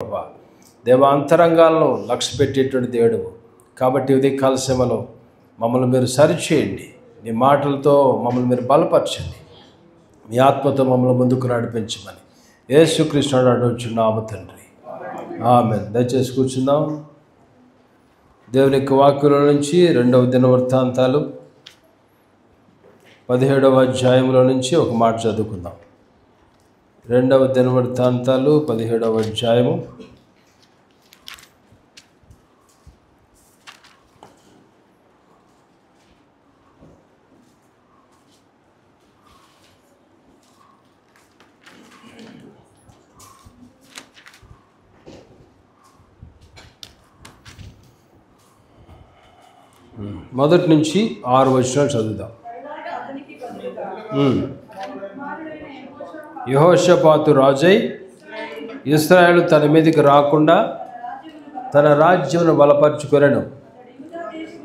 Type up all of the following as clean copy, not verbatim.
దేవ అంతరంగాలను లక్ష్య పెట్టేటువంటి దేవుడు కాబట్టి ఇది కాలశ్రమలో మమ్మల్ని మీరు సరిచేయండి. నీ మాటలతో మమ్మల్ని మీరు బలపరచండి. మీ ఆత్మతో మమ్మల్ని ముందుకు నడిపించమని యేసుక్రీస్తుని అడుగుచున్నాము తండ్రి, ఆమేన్. దయచేసి కూర్చుందాం. దేవుని యొక్క వాక్యంలో నుంచి 2వ దినవృత్తాంతాలు 17వ అధ్యాయంలో నుంచి ఒక మాట చదువుకుందాం. 2వ దినవృత్తాంతాలు 17వ అధ్యాయము మొదటి నుంచి 6 వచనాలు చదువుదాం. యెహోషాపాతు రాజై ఇశ్రాయేలు తన మీదకి రాకుండా తన రాజ్యమును బలపరుచుకొనెను.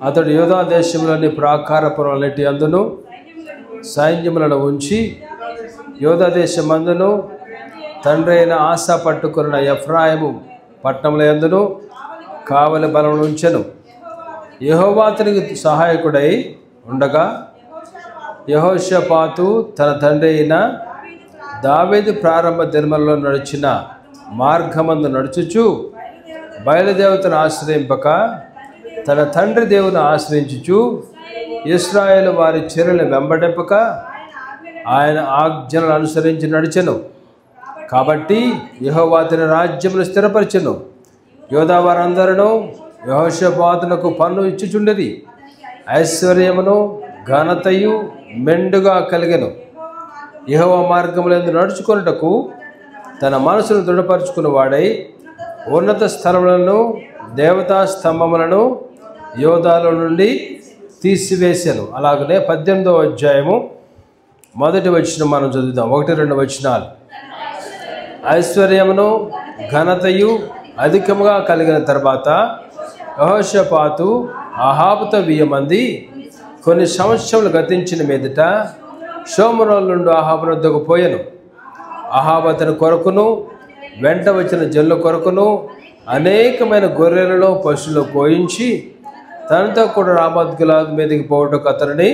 అతడు యూదా దేశంలోని ప్రాకారపురములన్నిటి అందును సైన్యములను ఉంచి యూదా దేశమందును తండ్రి అయిన ఆసా పట్టుకున్న ఎఫ్రాయిము పట్టణముల యందును కావలి బలమును ఉంచెను. యెహోవా అతనికి సహాయకుడై ఉండగా యెహోషాపాతు తన తండ్రి అయిన దావీదు ప్రారంభ దినములలో నడిచిన మార్గమందు నడుచుచు బయలుదేవతను ఆశ్రయింపక తన తండ్రి దేవుని ఆశ్రయించుచు ఇశ్రాయేలు వారి చర్యలు వెంబడింపక ఆయన ఆజ్ఞలను అనుసరించి నడిచెను. కాబట్టి యెహోవా అతని రాజ్యమును స్థిరపరచెను. యూదా వారందరూ యెహోషాపాతునకు పన్ను ఇచ్చుచుండెది. ఐశ్వర్యమును ఘనతయు మెండుగా కలిగెను. యెహోవా మార్గములందు నడుచుకొనుటకు తన మనసును దృఢపరుచుకున్న వాడై ఉన్నత స్థలములను దేవతా స్తంభములను యోధాల నుండి తీసివేశాను. అలాగనే 18వ అధ్యాయము 1వ వచనం మనం చదువుదాం. 1-2 వచనాలు. ఐశ్వర్యమును ఘనతయు అధికముగా కలిగిన తర్వాత యెహోషాపాతు అహాబుతో 1000 మంది కొన్ని సంవత్సరములు గతించిన మీదట షోమ్రోను నుండి అహాబు వద్దకు పోయెను. అహాబు అతని కొరకును వెంట వచ్చిన జనుల కొరకును అనేకమైన గొర్రెలలో పశువులు పోయించి తనతో కూడా రామోత్ గిలాదు మీదకి పోవటకు అతనిని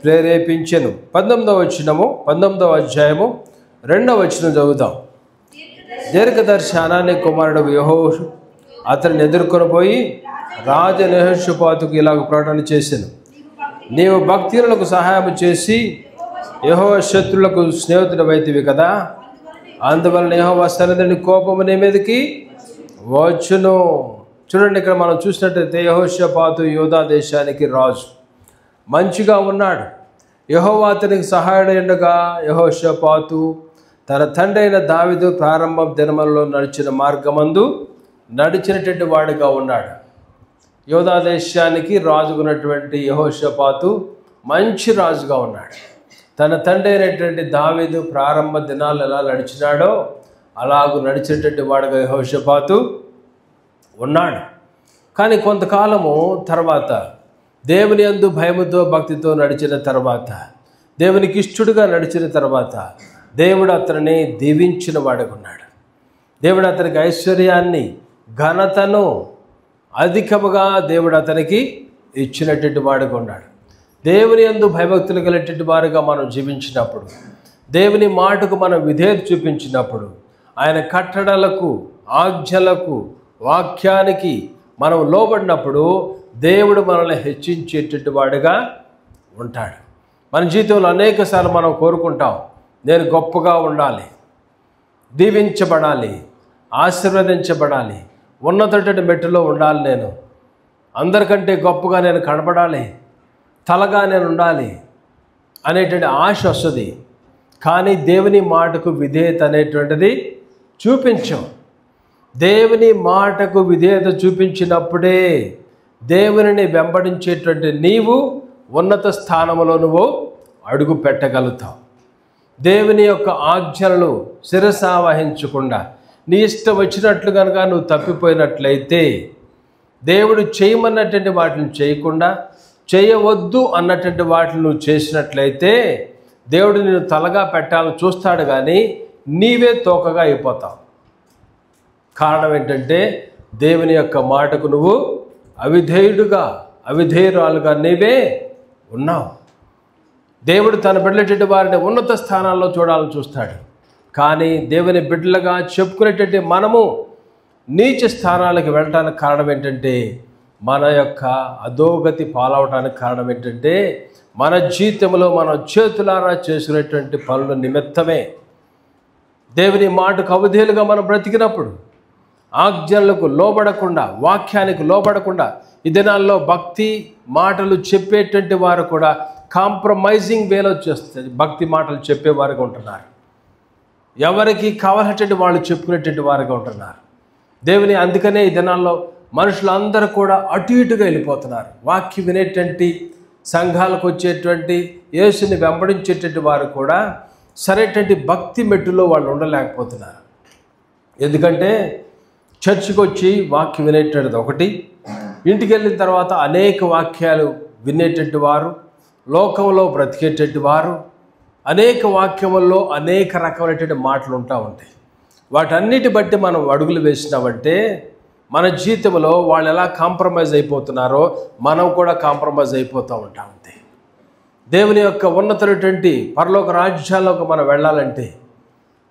ప్రేరేపించెను. 19వ అధ్యాయము 2వ వచనం చదువుతాం. దీర్ఘదర్శి అనాని కుమారుడు యెహోషు అతనిని ఎదుర్కొని పోయి రాజు యెహోషాపాతుకు ఇలాగ ప్రకటన చేశాను. నీవు భక్తులకు సహాయం చేసి యెహోవా శత్రులకు స్నేహితుడవైతివి కదా, అందువలన యెహోవా సన్నిధిని కోపము నీ మీదకి వచ్చును. చూడండి, ఇక్కడ మనం చూసినట్టయితే యెహోషాపాతు యూదా దేశానికి రాజు, మంచిగా ఉన్నాడు. యెహోవా అతనికి సహాయుడైండగా యెహోషాపాతు తన తండ్రి అయిన దావీదు ప్రారంభ దినములలో నడిచిన మార్గమందు నడిచినటువంటి వాడిగా ఉన్నాడు. యూదా దేశానికి రాజుకున్నటువంటి యెహోషాపాతు మంచి రాజుగా ఉన్నాడు. తన తండ్రి అయినటువంటి దావీదు ప్రారంభ దినాలు ఎలా నడిచినాడో అలాగూ నడిచేటటువంటి వాడుగా యెహోషాపాతు ఉన్నాడు. కానీ కొంతకాలము తర్వాత దేవుని యందు భయముతో భక్తితో నడిచిన తర్వాత, దేవునికి ఇష్టడుగా నడిచిన తర్వాత దేవుడు అతనిని దీవించిన వాడుగా ఉన్నాడు. దేవుడు అతనికి ఐశ్వర్యాన్ని ఘనతను అధికముగా దేవుడు అతనికి ఇచ్చినటువంటి వాడుగా ఉన్నాడు. దేవుని యందు భయభక్తులు కలిగినటువంటి వారుగా మనం జీవించినప్పుడు, దేవుని మాటకు మనం విధేయత చూపించినప్పుడు, ఆయన కట్టడలకు ఆజ్ఞలకు వాక్యానికి మనం లోబడినప్పుడు దేవుడు మనల్ని హెచ్చించేటటువంటి వాడుగా ఉంటాడు. మన జీవితంలో అనేకసార్లు మనం కోరుకుంటాం, నేను గొప్పగా ఉండాలి, దీవించబడాలి, ఆశీర్వదించబడాలి, ఉన్నతమైన మెట్టులో ఉండాలి, నేను అందరికంటే గొప్పగా నేను కనబడాలి, తలగా నేను ఉండాలి అనేటువంటి ఆశ వస్తుంది. కానీ దేవుని మాటకు విధేయత అనేటువంటిది చూపించం. దేవుని మాటకు విధేయత చూపించినప్పుడే దేవునిని వెంబడించేటువంటి నీవు ఉన్నత స్థానంలో నువ్వు అడుగు పెట్టగలుగుతావు. దేవుని యొక్క ఆజ్ఞలను శిరసావహించకుండా నీ ఇష్టం వచ్చినట్లు కనుక నువ్వు తప్పిపోయినట్లయితే, దేవుడు చేయమన్నటువంటి వాటిని చేయకుండా చేయవద్దు అన్నటువంటి వాటిని నువ్వు చేసినట్లయితే దేవుడు నిన్ను తలగా పెట్టాలని చూస్తాడు, కానీ నీవే తోకగా అయిపోతావు. కారణం ఏంటంటే దేవుని యొక్క మాటకు నువ్వు అవిధేయురాలుగా నీవే ఉన్నావు. దేవుడు తన బిడ్డలటువంటి వారిని ఉన్నత స్థానాల్లో చూడాలని చూస్తాడు. కానీ దేవుని బిడ్డలుగా చెప్పుకునేటువంటి మనము నీచ స్థానాలకు వెళ్ళడానికి కారణం ఏంటంటే, మన యొక్క అధోగతి పాలవడానికి కారణం ఏంటంటే, మన జీవితంలో మనం చేతులారా చేసినటువంటి పనుల నిమిత్తమే. దేవుని మాటకు అవిధేయులుగా మనం బ్రతికినప్పుడు, ఆజ్ఞలకు లోబడకుండా, వాక్యానికి లోబడకుండా, ఈ దినాల్లో భక్తి మాటలు చెప్పేటువంటి వారు కూడా కాంప్రమైజింగ్ వేలో చేస్తుంది. భక్తి మాటలు చెప్పేవారుగా ఉంటున్నారు. ఎవరికి కావాల్సినటువంటి వాళ్ళు చెప్పుకునేటువంటి వారుగా ఉంటున్నారు. దేవుని అందుకనే ఈ దినాల్లో మనుషులందరూ కూడా అటు ఇటుగా వెళ్ళిపోతున్నారు. వాక్యం వినేటువంటి, సంఘాలకు వచ్చేటువంటి, యేసుని వెంబడించేటువంటి వారు కూడా సరైనటువంటి భక్తి మెట్టులో వాళ్ళు ఉండలేకపోతున్నారు. ఎందుకంటే చర్చికి వచ్చి వాక్యం వినేటువంటిది ఒకటి, ఇంటికి వెళ్ళిన తర్వాత అనేక వాక్యాలు వినేటువంటి వారు, లోకంలో బ్రతికేటువంటి వారు, అనేక వాక్యముల్లో అనేక రకమైనటువంటి మాటలు ఉంటాయి. వాటన్నిటి బట్టి మనం అడుగులు వేసినామంటే మన జీవితంలో వాళ్ళు ఎలా కాంప్రమైజ్ అయిపోతున్నారో మనం కూడా కాంప్రమైజ్ అయిపోతూ ఉంటాం. అంతే. దేవుని యొక్క ఉన్నతమైనటువంటి పరలోక రాజ్యాల్లోకి మనం వెళ్ళాలంటే,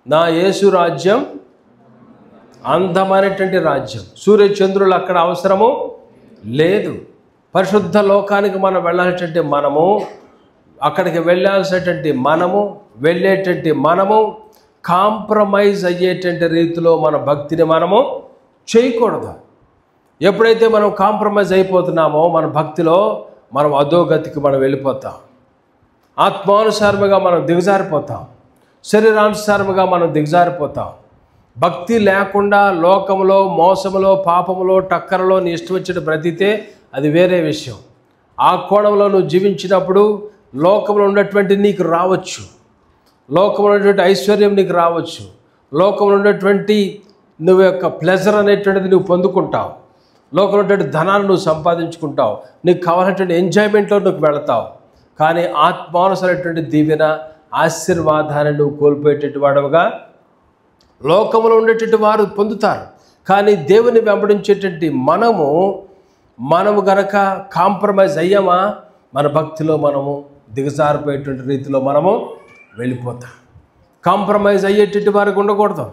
నా యేసు రాజ్యం అందమైనటువంటి రాజ్యం, సూర్యచంద్రులు అక్కడ అవసరము లేదు. పరిశుద్ధ లోకానికి మనం వెళ్ళాల్సినటువంటి మనము, అక్కడికి వెళ్ళాల్సినటువంటి మనము కాంప్రమైజ్ అయ్యేటువంటి రీతిలో మన భక్తిని మనము చేయకూడదు. ఎప్పుడైతే మనం కాంప్రమైజ్ అయిపోతున్నామో మన భక్తిలో మనం అధోగతికి మనం వెళ్ళిపోతాం. ఆత్మానుసారముగా మనం దిగజారిపోతాం, శరీరానుసారముగా మనం దిగజారిపోతాం. భక్తి లేకుండా లోకములో, మోసములో, పాపములో, టక్కరలో నీ ఇష్టం వచ్చిన బ్రతికితే అది వేరే విషయం. ఆ కోణంలో నువ్వు జీవించినప్పుడు లోకంలో ఉన్నటువంటి నీకు రావచ్చు, లోకంలో ఉన్నటువంటి ఐశ్వర్యం నీకు రావచ్చు, లోకంలో ఉన్నటువంటి నువ్వు యొక్క ప్లెజర్ అనేటువంటిది నువ్వు పొందుకుంటావు, లోకంలో ఉన్నటువంటి ధనాన్ని నువ్వు సంపాదించుకుంటావు, నీకు కావాల్సినటువంటి ఎంజాయ్మెంట్లో నువ్వు వెళతావు. కానీ ఆత్మానుసరైనటువంటి దీవెన, ఆశీర్వాదాన్ని నువ్వు కోల్పోయేటటువంటి వాడవుగా లోకంలో ఉండేటువంటి వారు పొందుతారు. కానీ దేవుని వెంబడించేటువంటి మనము గనక కాంప్రమైజ్ అయ్యామా, మన భక్తిలో మనము దిగజారిపోయేటువంటి రీతిలో మనము వెళ్ళిపోతాం. కాంప్రమైజ్ అయ్యేటువంటి వారికి ఉండకూడదు.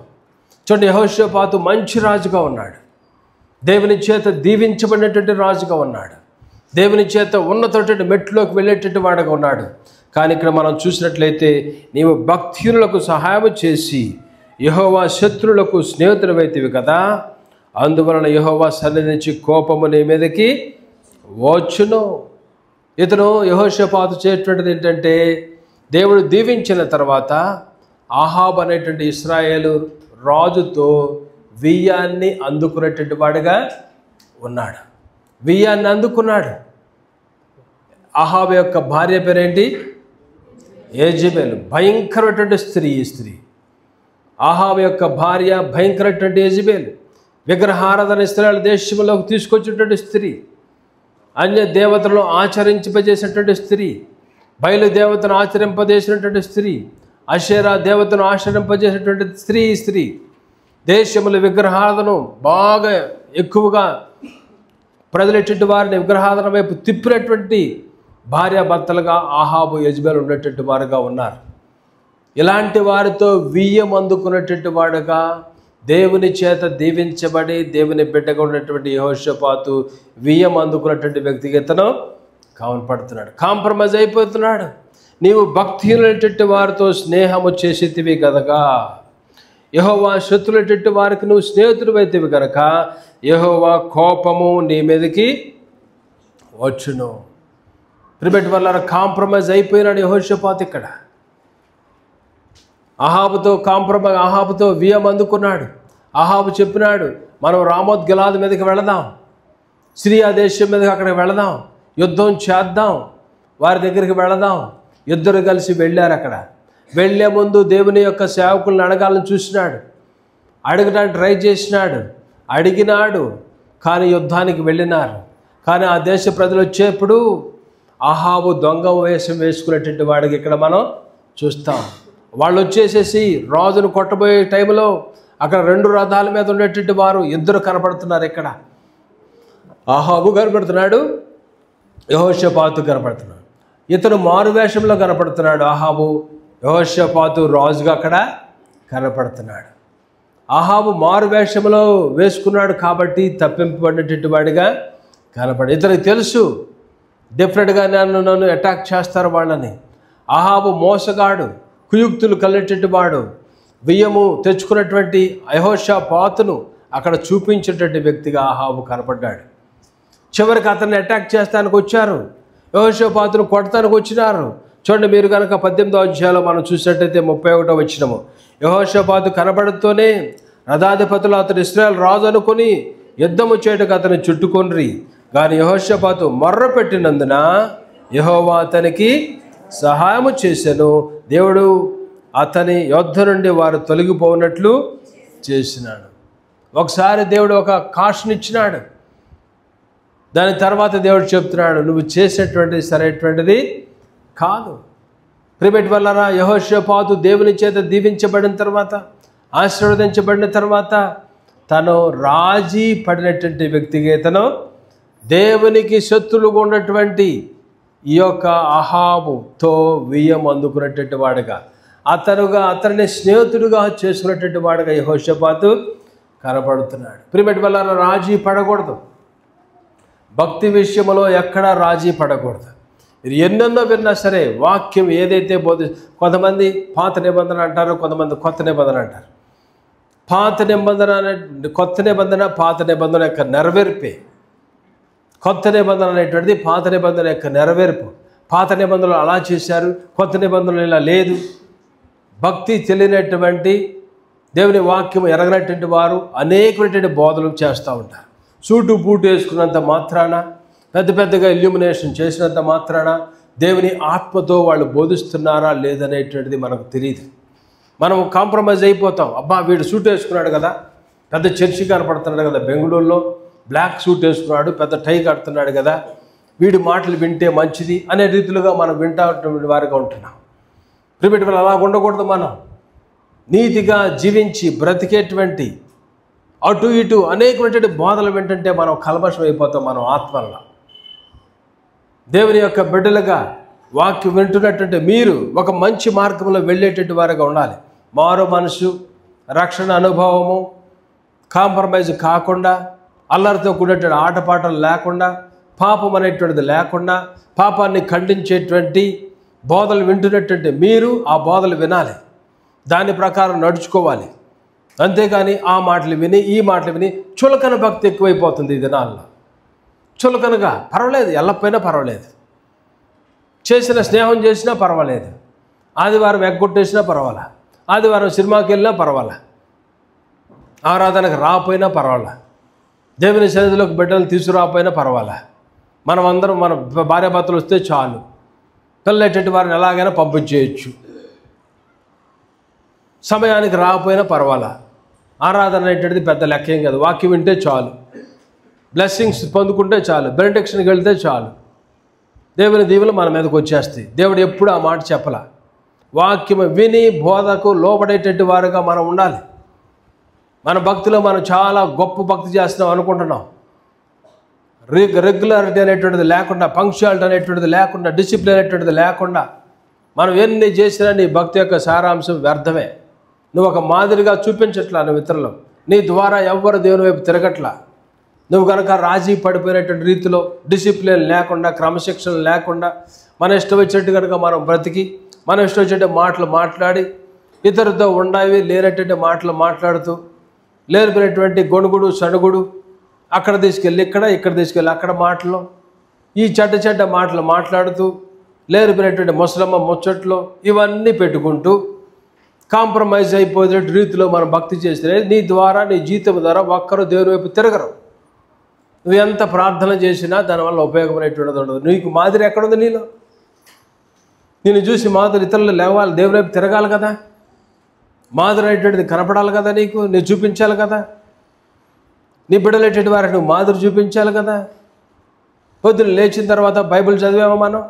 చూడండి, యెహోషాపాతు మంచి రాజుగా ఉన్నాడు, దేవుని చేత దీవించబడినటువంటి రాజుగా ఉన్నాడు, దేవుని చేత ఉన్నతటువంటి మెట్లోకి వెళ్ళేటువంటి వాడుగా ఉన్నాడు. కానీ ఇక్కడ మనం చూసినట్లయితే, నీవు భక్తిహీనులకు సహాయం చేసి యెహోవా శత్రువులకు స్నేహితులవైతివి కదా, అందువలన యెహోవా సన్నిధి నుంచి కోపము నీ మీదకి వచ్చును. ఇతను యెహోషాపాతు చేసేటువంటిది ఏంటంటే, దేవుడు దీవించిన తర్వాత ఆహాబు అనేటువంటి ఇశ్రాయేలు రాజుతో వియ్యాన్ని అందుకునేటువంటి వాడుగా ఉన్నాడు. వియ్యాన్ని అందుకున్నాడు. ఆహాబు యొక్క భార్య పేరేంటి? యెజెబెలు. భయంకరమైనటువంటి స్త్రీ. ఆహాబు యొక్క భార్య భయంకరమైనటువంటి యెజెబెలు, విగ్రహారాధన ఇశ్రాయేలు దేశంలోకి తీసుకొచ్చినటువంటి స్త్రీ, అన్య దేవతలను ఆచరింపజేసినటువంటి స్త్రీ, బయలు దేవతను ఆచరింపజేసినటువంటి స్త్రీ, అషేరా దేవతను ఆచరింపజేసినటువంటి స్త్రీ దేశముల విగ్రహారాధనను బాగా ఎక్కువగా ప్రజలెటువంటి వారిని విగ్రహారాధన వైపు తిప్పినటువంటి భార్యాభర్తలుగా ఆహాబు, యెజెబెలు ఉన్నటువంటి వారుగా ఉన్నారు. ఇలాంటి వారితో వియ్యం అందుకున్నటువంటి వాడుగా, దేవుని చేత దీవించబడి దేవుని బిడ్డగా ఉన్నటువంటి యెహోషాపాతు వియ్యం అందుకున్నటువంటి వ్యక్తికి ఇతను కనపడుతున్నాడు. కాంప్రమైజ్ అయిపోతున్నాడు. నీవు భక్తిహీనులైనటువంటి వారితో స్నేహము చేసేటివి కనుక, యెహోవా శత్రులైనటువంటి వారికి నువ్వు స్నేహితుడు అయితేవి కనుక యెహోవా కోపము నీ మీదకి వచ్చును. ప్రిబెట్ వల్ల కాంప్రమైజ్ అయిపోయినాడు యెహోషాపాతు. ఇక్కడ ఆహాబుతో వియ్యం అందుకున్నాడు. ఆహాబు చెప్పినాడు, మనం రామోత్ గిలాదు మీదకి వెళదాం, సిరియా దేశం మీదకి అక్కడికి వెళదాం, యుద్ధం చేద్దాం, వారి దగ్గరికి వెళదాం. ఇద్దరు కలిసి వెళ్ళారు. అక్కడ వెళ్ళే ముందు దేవుని యొక్క సేవకులను అడగాలని చూసినాడు, అడగడానికి ట్రై చేసినాడు, అడిగినాడు. కానీ యుద్ధానికి వెళ్ళినారు. కానీ ఆ దేశ ప్రజలు వచ్చేప్పుడు ఆహాబు దొంగ వేషం వేసుకునేటువంటి వాడికి ఇక్కడ మనం చూస్తాం. వాళ్ళు వచ్చేసేసి రాజును కొట్టబోయే టైంలో అక్కడ 2 రథాల మీద ఉండేటువంటి వారు ఇద్దరు కనపడుతున్నారు. ఇక్కడ అహాబు కనపడుతున్నాడు, యెహోషాపాతు కనపడుతున్నాడు. ఇతను మారువేషంలో కనపడుతున్నాడు అహాబు, యెహోషాపాతు రాజుగా అక్కడ కనపడుతున్నాడు. అహాబు మారువేషంలో వేసుకున్నాడు కాబట్టి తప్పింపబడినటువంటి వాడిగా కనపడి, ఇతనికి తెలుసు డిఫరెంట్గా నన్ను అటాక్ చేస్తారు వాళ్ళని. అహాబు మోసగాడు, కుయుక్తులు కలిగేటువంటి వాడు, బియ్యము తెచ్చుకున్నటువంటి యెహోషాపాతును అక్కడ చూపించేటువంటి వ్యక్తిగా అహాబు కనపడ్డాడు. చివరికి అతన్ని అటాక్ చేస్తానికి వచ్చారు, యెహోషాపాతును కొడతానికి వచ్చినారు. చూడండి, మీరు కనుక 18వ అధ్యాయంలో మనం చూసినట్టయితే 31వ వచనము, యెహోషాపాతు కనబడుతూనే రథాధిపతులు అతను ఇశ్రాయేలు రాజు అనుకుని యుద్ధము చేయటకు అతను చుట్టుకొనిరి. కానీ యెహోషాపాతు మొర్ర పెట్టినందున యెహోవా అతనికి సహాయము చేసెను. దేవుడు అతని యుద్ధ నుండి వారు తొలగిపోనట్లు చేసినాడు. ఒకసారి దేవుడు ఒక కాషన్ ఇచ్చినాడు, దాని తర్వాత దేవుడు చెప్తున్నాడు, నువ్వు చేసేటువంటిది సరైనటువంటిది కాదు. ప్రియమైన వాళ్ళారా, యెహోషాపాతు దేవుని చేత దీవించబడిన తర్వాత, ఆశీర్వదించబడిన తర్వాత తను రాజీ పడినటువంటి వ్యక్తిగా, తను దేవునికి శత్రువుగా ఉన్నటువంటి ఈ యొక్క అహాబుతో వియ్యం అందుకున్నటువంటి వాడుగా, అతన్ని స్నేహితుడిగా చేసుకున్నటువంటి వాడుగా యెహోషాపాతు కనబడుతున్నాడు. ప్రియమైన వాళ్ళారా, రాజీ పడకూడదు. భక్తి విషయంలో ఎక్కడా రాజీ పడకూడదు. మీరు ఎన్నెన్నో విన్నా సరే, వాక్యం ఏదైతే కొంతమంది పాత నిబంధన అంటారు, కొంతమంది కొత్త నిబంధన అంటారు. పాత నిబంధన యొక్క నెరవేర్పే. కొత్త నిబంధన అనేటువంటిది పాత నిబంధన యొక్క నెరవేర్పు. పాత నిబంధనలు అలా చేశారు, కొత్త నిబంధనలు ఇలా లేదు. భక్తి తెలియనటువంటి, దేవుని వాక్యం ఎరగనటువంటి వారు అనేకమైనటువంటి బోధలు చేస్తూ ఉంటారు. సూటు బూటు వేసుకున్నంత మాత్రాన, పెద్ద పెద్దగా ఇల్యూమినేషన్ చేసినంత మాత్రాన దేవుని ఆత్మతో వాళ్ళు బోధిస్తున్నారా లేదనేటువంటిది మనకు తెలియదు. మనం కాంప్రమైజ్ అయిపోతాం. అబ్బా, వీడు సూట్ వేసుకున్నాడు కదా, పెద్ద చర్చి కనపడుతున్నాడు కదా, బెంగళూరులో బ్లాక్ సూట్ వేసుకున్నాడు, పెద్ద టై కడుతున్నాడు కదా, వీడి మాటలు వింటే మంచిది అనే రీతిలో మనం వింటున్నటువంటి వారిగా ఉంటున్నాం. ప్రిమిటివ్ అలా ఉండకూడదు. మనం నీతిగా జీవించి బ్రతికేటువంటి, అటు ఇటు అనేకమైనటువంటి బోధలు వింటుంటే మనం కల్మషం అయిపోతాం. మనం ఆత్మల్లో దేవుని యొక్క బిడ్డలుగా వాక్యం వింటున్నటువంటి మీరు ఒక మంచి మార్గంలో వెళ్ళేటువంటి వారుగా ఉండాలి. మారు మనసు, రక్షణ అనుభవము, కాంప్రమైజ్ కాకుండా, అల్లరితో కూడినటువంటి ఆటపాటలు లేకుండా, పాపం అనేటువంటిది లేకుండా, పాపాన్ని ఖండించేటువంటి బోధలు వింటున్నటువంటి మీరు ఆ బోధలు వినాలి, దాని ప్రకారం నడుచుకోవాలి. అంతేకాని ఆ మాటలు విని ఈ మాటలు విని చులకన భక్తి ఎక్కువైపోతుంది ఈ దినాల్లో. చులకనగా పర్వాలేదు, ఎల్లపోయినా పర్వాలేదు, చేసిన స్నేహం చేసినా పర్వాలేదు, ఆదివారం ఎగ్గొట్టేసినా పర్వాలా, ఆదివారం సినిమాకి వెళ్ళినా పర్వాలా, ఆరాధనకు రాకపోయినా పర్వాలా, దేవుని సన్నిధిలోకి బిడ్డలు తీసుకురాకపోయినా పర్వాలా, మనం అందరం మన భార్యాభర్తలు వస్తే చాలు, పిల్లలటువంటి వారిని ఎలాగైనా పంపించేయచ్చు, సమయానికి రాకపోయినా పర్వాలా, ఆరాధన అనేటువంటిది పెద్ద లెక్కేం కాదు, వాక్యం వింటే చాలు, బ్లెస్సింగ్స్ పొందుకుంటే చాలు, బెనిడిక్షన్కి వెళ్తే చాలు, దేవుని దీవులు మన మీదకి వచ్చేస్తాయి. దేవుడు ఎప్పుడు ఆ మాట చెప్పలా. వాక్యం విని బోధకు లోబడేటట్టు వారుగా మనం ఉండాలి. మన భక్తిలో మనం చాలా గొప్ప భక్తి చేస్తున్నాం అనుకుంటున్నాం. రెగ్యులారిటీ అనేటువంటిది లేకుండా, పంక్చువాలిటీ అనేటువంటిది లేకుండా, డిసిప్లిన్ అనేటువంటిది లేకుండా మనం ఎన్ని చేసినా నీ భక్తి యొక్క సారాంశం వ్యర్థమే. నువ్వు ఒక మాదిరిగా చూపించట్లా నువ్వు ఇతరులు, నీ ద్వారా ఎవ్వరు దేవుని వైపు తిరగట్లా. నువ్వు కనుక రాజీ పడిపోయినటువంటి రీతిలో డిసిప్లిన్ లేకుండా, క్రమశిక్షణ లేకుండా, మన ఇష్టం వచ్చేట్టు కనుక మనం బ్రతికి, మన ఇష్టం వచ్చేట్టు మాటలు మాట్లాడి, ఇతరులతో ఉండవి లేనటువంటి మాటలు మాట్లాడుతూ, లేనిపోయినటువంటి గొణుగుడు సణుగుడు, అక్కడ తీసుకెళ్ళి ఇక్కడ తీసుకెళ్ళి అక్కడ మాటలు, ఈ చెడ్డ మాటలు మాట్లాడుతూ, లేనిపోయినటువంటి ముసలమ్మ ముచ్చట్లు ఇవన్నీ పెట్టుకుంటూ కాంప్రమైజ్ అయిపోయే రీతిలో మనం భక్తి చేస్తే నీ ద్వారా, నీ జీవితం ద్వారా ఒక్కరు దేవుని వైపు తిరగరు. నువ్వు ఎంత ప్రార్థన చేసినా దానివల్ల ఉపయోగపడేటువంటిది ఉండదు. నీకు మాదిరి ఎక్కడుంది? నీలో నేను చూసి మాదిరి ఇతరులు లేవాలి, దేవుని వైపు తిరగాలి కదా, మాదిరి అనేటువంటిది కనపడాలి కదా, నేను చూపించాలి కదా, నీ బిడ్డలేటువంటి వారికి నువ్వు మాదిరి చూపించాలి కదా. పొద్దున్న లేచిన తర్వాత బైబిల్ చదివామా, మనం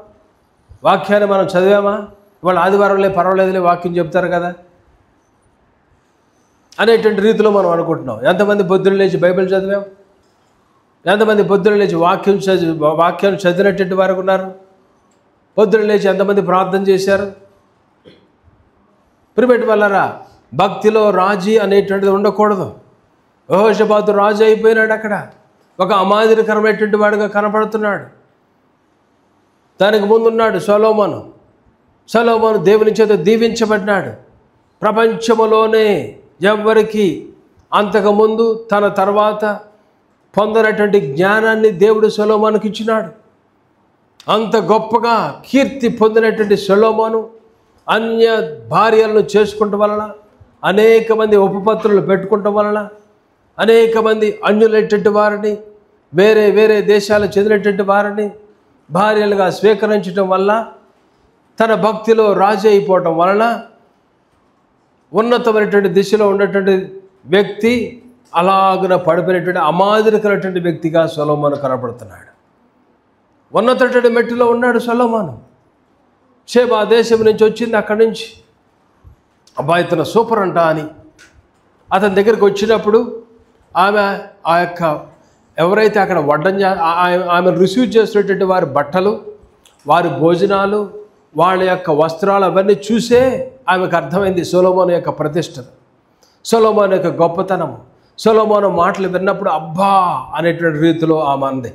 వాక్యాన్ని మనం చదివామా? ఇవాళ ఆదివారంలో పర్వాలేదులే వాక్యం చెప్తారు కదా, అనేటువంటి రీతిలో మనం అనుకుంటున్నాం. ఎంతమంది పొద్దున్న లేచి బైబిల్ చదివాం? ఎంతమంది పొద్దున్న లేచి వాక్యం చదివినటువంటి వారు ఉన్నారు? పొద్దున్న లేచి ఎంతమంది ప్రార్థన చేశారు? ప్రియమైన వాళ్ళారా, భక్తిలో రాజీ అనేటువంటిది ఉండకూడదు. యెహోషాపాతు రాజు అయిపోయినాడు. అక్కడ ఒక అమాదిరికరమైనటువంటి వాడుగా కనపడుతున్నాడు. దానికి ముందున్నాడు సొలొమోను దేవుని చేత దీవించబడినాడు. ప్రపంచములోనే ఎవ్వరికి అంతకుముందు తన తర్వాత పొందనటువంటి జ్ఞానాన్ని దేవుడు సొలొమోనుకి ఇచ్చినాడు. అంత గొప్పగా కీర్తి పొందినటువంటి సొలొమోను అన్య భార్యలను చేసుకుంటం వలన, అనేక మంది ఉపపత్రులు పెట్టుకుంటం వలన, అనేక మంది అన్యులైనటువంటి వారిని, వేరే వేరే దేశాలకు చెందినటువంటి వారిని భార్యలుగా స్వీకరించడం వల్ల, తన భక్తిలో రాజీ అయిపోవటం వలన ఉన్నతమైనటువంటి దిశలో ఉన్నటువంటి వ్యక్తి అలాగున పడిపోయినటువంటి అమాదిరికమైనటువంటి వ్యక్తిగా సొలొమోను కనపడుతున్నాడు. ఉన్నతమైన మెట్టులో ఉన్నాడు సొలొమోను. షేబా దేశం నుంచి వచ్చింది. అక్కడి నుంచి అబ్బాయి తన సూపర్ అంట అని అతని దగ్గరికి వచ్చినప్పుడు ఆమె ఆ యొక్క ఎవరైతే అక్కడ ఆమె రిసీవ్ చేసినటువంటి వారి బట్టలు, వారి భోజనాలు, వాళ్ళ యొక్క వస్త్రాలు అవన్నీ చూసే ఆమెకు అర్థమైంది సొలొమోను యొక్క ప్రతిష్ట, సొలొమోను యొక్క గొప్పతనము. సొలొమోను మాటలు విన్నప్పుడు అబ్బా అనేటువంటి రీతిలో ఆమె అంది.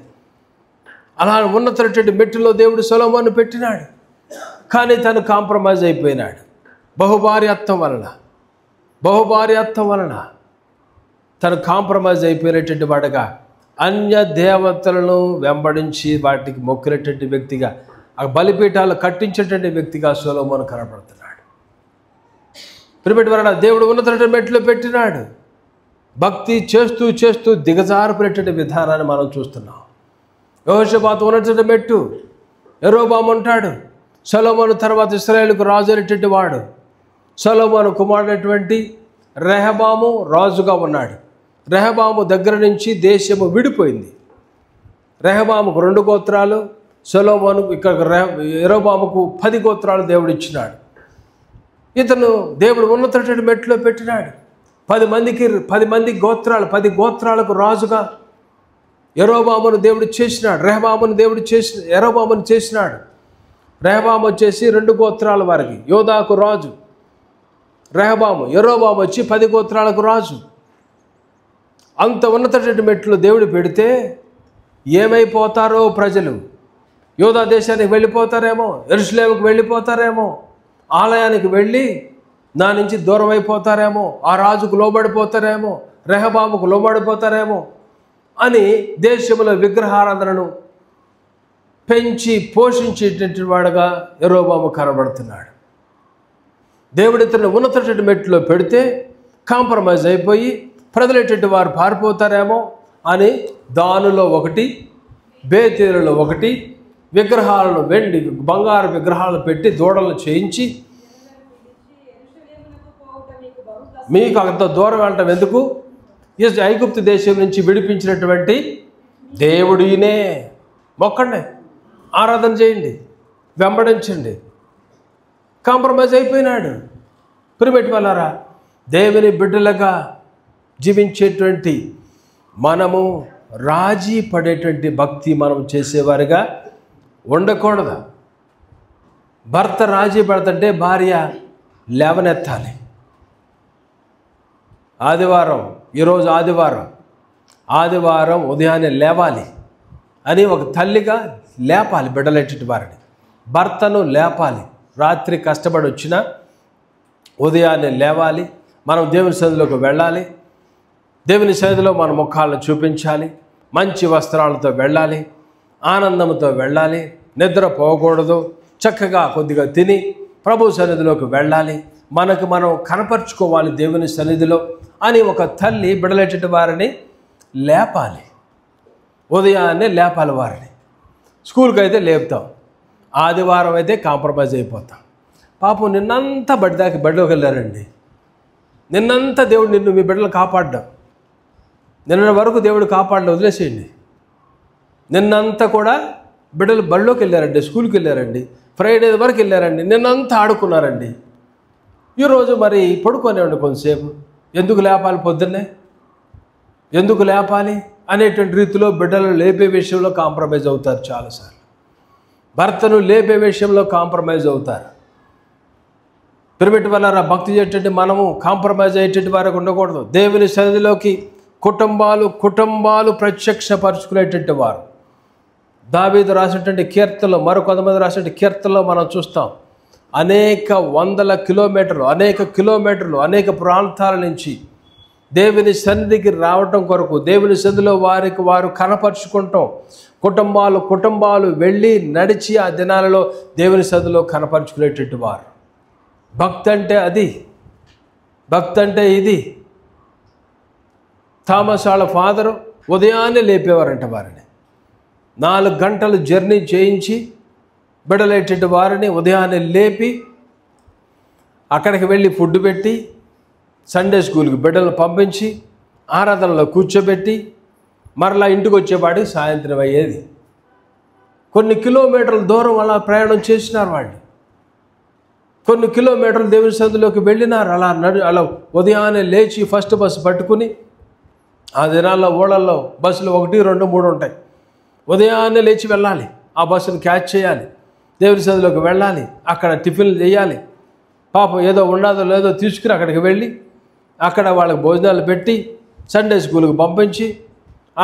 అలా ఉన్నతమైనటువంటి మెట్టులో దేవుడు సొలొమోను పెట్టినాడు. కానీ తను కాంప్రమైజ్ అయిపోయినాడు. బహుభార్యత్వం వలన తను కాంప్రమైజ్ అయిపోయినటువంటి వాడుగా, అన్య దేవతలను వెంబడించి వాటికి మొక్కినటువంటి వ్యక్తిగా, ఆ బలిపీఠాలు కట్టించేటువంటి వ్యక్తిగా సొలొమోను కనపడుతున్నాడు. ప్రియమైన వారడా, దేవుడు ఉన్నతమైన మెట్లు పెట్టినాడు. భక్తి చేస్తూ చేస్తూ దిగజారిపోయినటువంటి విధానాన్ని మనం చూస్తున్నాం. యెహోషాపాతు ఉన్నటువంటి మెట్టు, యరొబాము ఉంటాడు. సొలొమోను తర్వాత ఇశ్రాయేలుకు రాజు అనేటువంటి వాడు. సొలొమోను కుమారుడైనటువంటి రెహబాము రాజుగా ఉన్నాడు. రెహబాము దగ్గర నుంచి దేశము విడిపోయింది. రెహబాముకు 2 గోత్రాలు, సొలొమోనుకు ఇక్కడ యరొబాముకు 10 గోత్రాలు దేవుడు ఇచ్చినాడు. ఇతను దేవుడు ఉన్నతమైన మెట్లో పెట్టినాడు. 10 మంది గోత్రాలు, 10 గోత్రాలకు రాజుగా యరొబామును దేవుడు చేసినాడు. యరొబామును చేసినాడు. రెహబాము వచ్చేసి 2 గోత్రాల వారికి యోదాకు రాజు రెహబాము. యరొబాము వచ్చి 10 గోత్రాలకు రాజు. అంత ఉన్నతమైన మెట్లు దేవుడు పెడితే ఏమైపోతారో ప్రజలు. యోదా దేశానికి వెళ్ళిపోతారేమో, యెరూషలేముకు వెళ్ళిపోతారేమో, ఆలయానికి వెళ్ళి నా నుంచి దూరం అయిపోతారేమో, ఆ రాజుకు లోబడిపోతారేమో, రెహబాముకు లోబడిపోతారేమో అని దేశంలో విగ్రహారాధనను పెంచి పోషించేటువంటి వాడుగా యరొబాము కనబడుతున్నాడు. దేవుడి ఇతను ఉన్నతమైన మెట్లో పెడితే కాంప్రమైజ్ అయిపోయి ప్రజలైనటువంటి వారు పారిపోతారేమో అని దానులో 1, బేతేలులో 1 విగ్రహాలను, వెండి బంగారు విగ్రహాలను పెట్టి దూడలను చేయించి, మీకు అంత దూరం వెళ్ళటం ఎందుకు, ఐగుప్తు దేశం నుంచి విడిపించినటువంటి దేవుడినే మొక్కండి, ఆరాధన చేయండి, వెంబడించండి. కాంప్రమైజ్ అయిపోయినాడు. ప్రియమైన వాళ్ళారా, దేవుని బిడ్డలుగా జీవించేటువంటి మనము రాజీ పడేటువంటి భక్తి మనం చేసేవారుగా ఉండకూడదు. భర్త రాజీ పడుతుంటే భార్య లేవనెత్తాలి. ఈరోజు ఆదివారం ఉదయాన్నే లేవాలి అని ఒక తల్లిగా లేపాలి బిడ్డలేటి వారిని. భర్తను లేపాలి. రాత్రి కష్టపడి వచ్చినా ఉదయాన్నే లేవాలి. మనం దేవుని సన్నిధిలోకి వెళ్ళాలి. దేవుని సన్నిధిలో మన ముఖాలను చూపించాలి. మంచి వస్త్రాలతో వెళ్ళాలి. ఆనందంతో వెళ్ళాలి. నిద్ర పోకూడదు. చక్కగా కొద్దిగా తిని ప్రభు సన్నిధిలోకి వెళ్ళాలి. మనకు మనం కనపరుచుకోవాలి దేవుని సన్నిధిలో అని ఒక తల్లి బిడ్డలేటి వారిని లేపాలి. ఉదయాన్నే లేపాలి వారిని. స్కూల్కి అయితే లేపుతాం, ఆదివారం అయితే కాంప్రమైజ్ అయిపోతాం. పాపం నిన్నంతా బడిలోకి వెళ్ళారండి. నిన్నంతా దేవుడు మీ బిడ్డలు కాపాడ్డాం. నిన్న వరకు దేవుడు కాపాడలే, వదిలేసేయండి. నిన్నంతా కూడా బిడ్డలు బడిలోకి వెళ్ళారండి, స్కూల్కి వెళ్ళారండి, ఫ్రైడే వరకు వెళ్ళారండి, నిన్నంతా ఆడుకున్నారండి. ఈరోజు మరి పడుకోనివ్వండి కొంతసేపు. ఎందుకు లేపాలి పొద్దున్నే, ఎందుకు లేపాలి అనేటువంటి రీతిలో బిడ్డలు లేపే విషయంలో కాంప్రమైజ్ అవుతారు. చాలాసార్లు భర్తను లేపే విషయంలో కాంప్రమైజ్ అవుతారు. పిరమిడ్ వల్ల భక్తి చేసేటట్టు మనము కాంప్రమైజ్ అయ్యేటట్టు వారికి ఉండకూడదు. దేవుని సన్నిధిలోకి కుటుంబాలు ప్రత్యక్షపరుచుకునేటట్టు వారు. దావీదు రాసినటువంటి కీర్తనలో, మరికొంతమంది రాసినటువంటి కీర్తనలో మనం చూస్తాం. అనేక వందల కిలోమీటర్లు, అనేక ప్రాంతాల నుంచి దేవుని సన్నిధికి రావటం కొరకు, దేవుని సన్నిధిలో వారికి వారు కనపరుచుకుంటాం. కుటుంబాలు వెళ్ళి నడిచి ఆ దినాలలో దేవుని సన్నిధిలో కనపరుచుకునేటట్టు వారు. భక్తి అంటే అది, భక్తి అంటే ఇది. థామస్ వాళ్ళ ఫాదరు ఉదయాన్నే లేపేవారంట వారిని. 4 గంటలు జర్నీ చేయించి బిడలేటట్టు వారిని ఉదయాన్నే లేపి అక్కడికి వెళ్ళి ఫుడ్ పెట్టి సండే స్కూల్కి బిడ్డలను పంపించి ఆరాధనలో కూర్చోబెట్టి మరలా ఇంటికి వచ్చేపాటికి సాయంత్రం అయ్యేది. కొన్ని కిలోమీటర్ల దూరం అలా ప్రయాణం చేసినారు వాళ్ళు. కొన్ని కిలోమీటర్లు దేవుని సన్నిధిలోకి వెళ్ళినారు. అలా ఉదయాన్నే లేచి ఫస్ట్ బస్సు పట్టుకుని, ఆ దినాల్లో ఊళ్ళల్లో బస్సులు 1, 2, 3 ఉంటాయి. ఉదయాన్నే లేచి వెళ్ళాలి, ఆ బస్సును క్యాచ్ చేయాలి, దేవుని సన్నిధిలోకి వెళ్ళాలి, అక్కడ టిఫిన్లు చేయాలి. పాపం ఏదో ఉన్నదో లేదో తీసుకుని అక్కడికి వెళ్ళి అక్కడ వాళ్ళకి భోజనాలు పెట్టి సండే స్కూల్కి పంపించి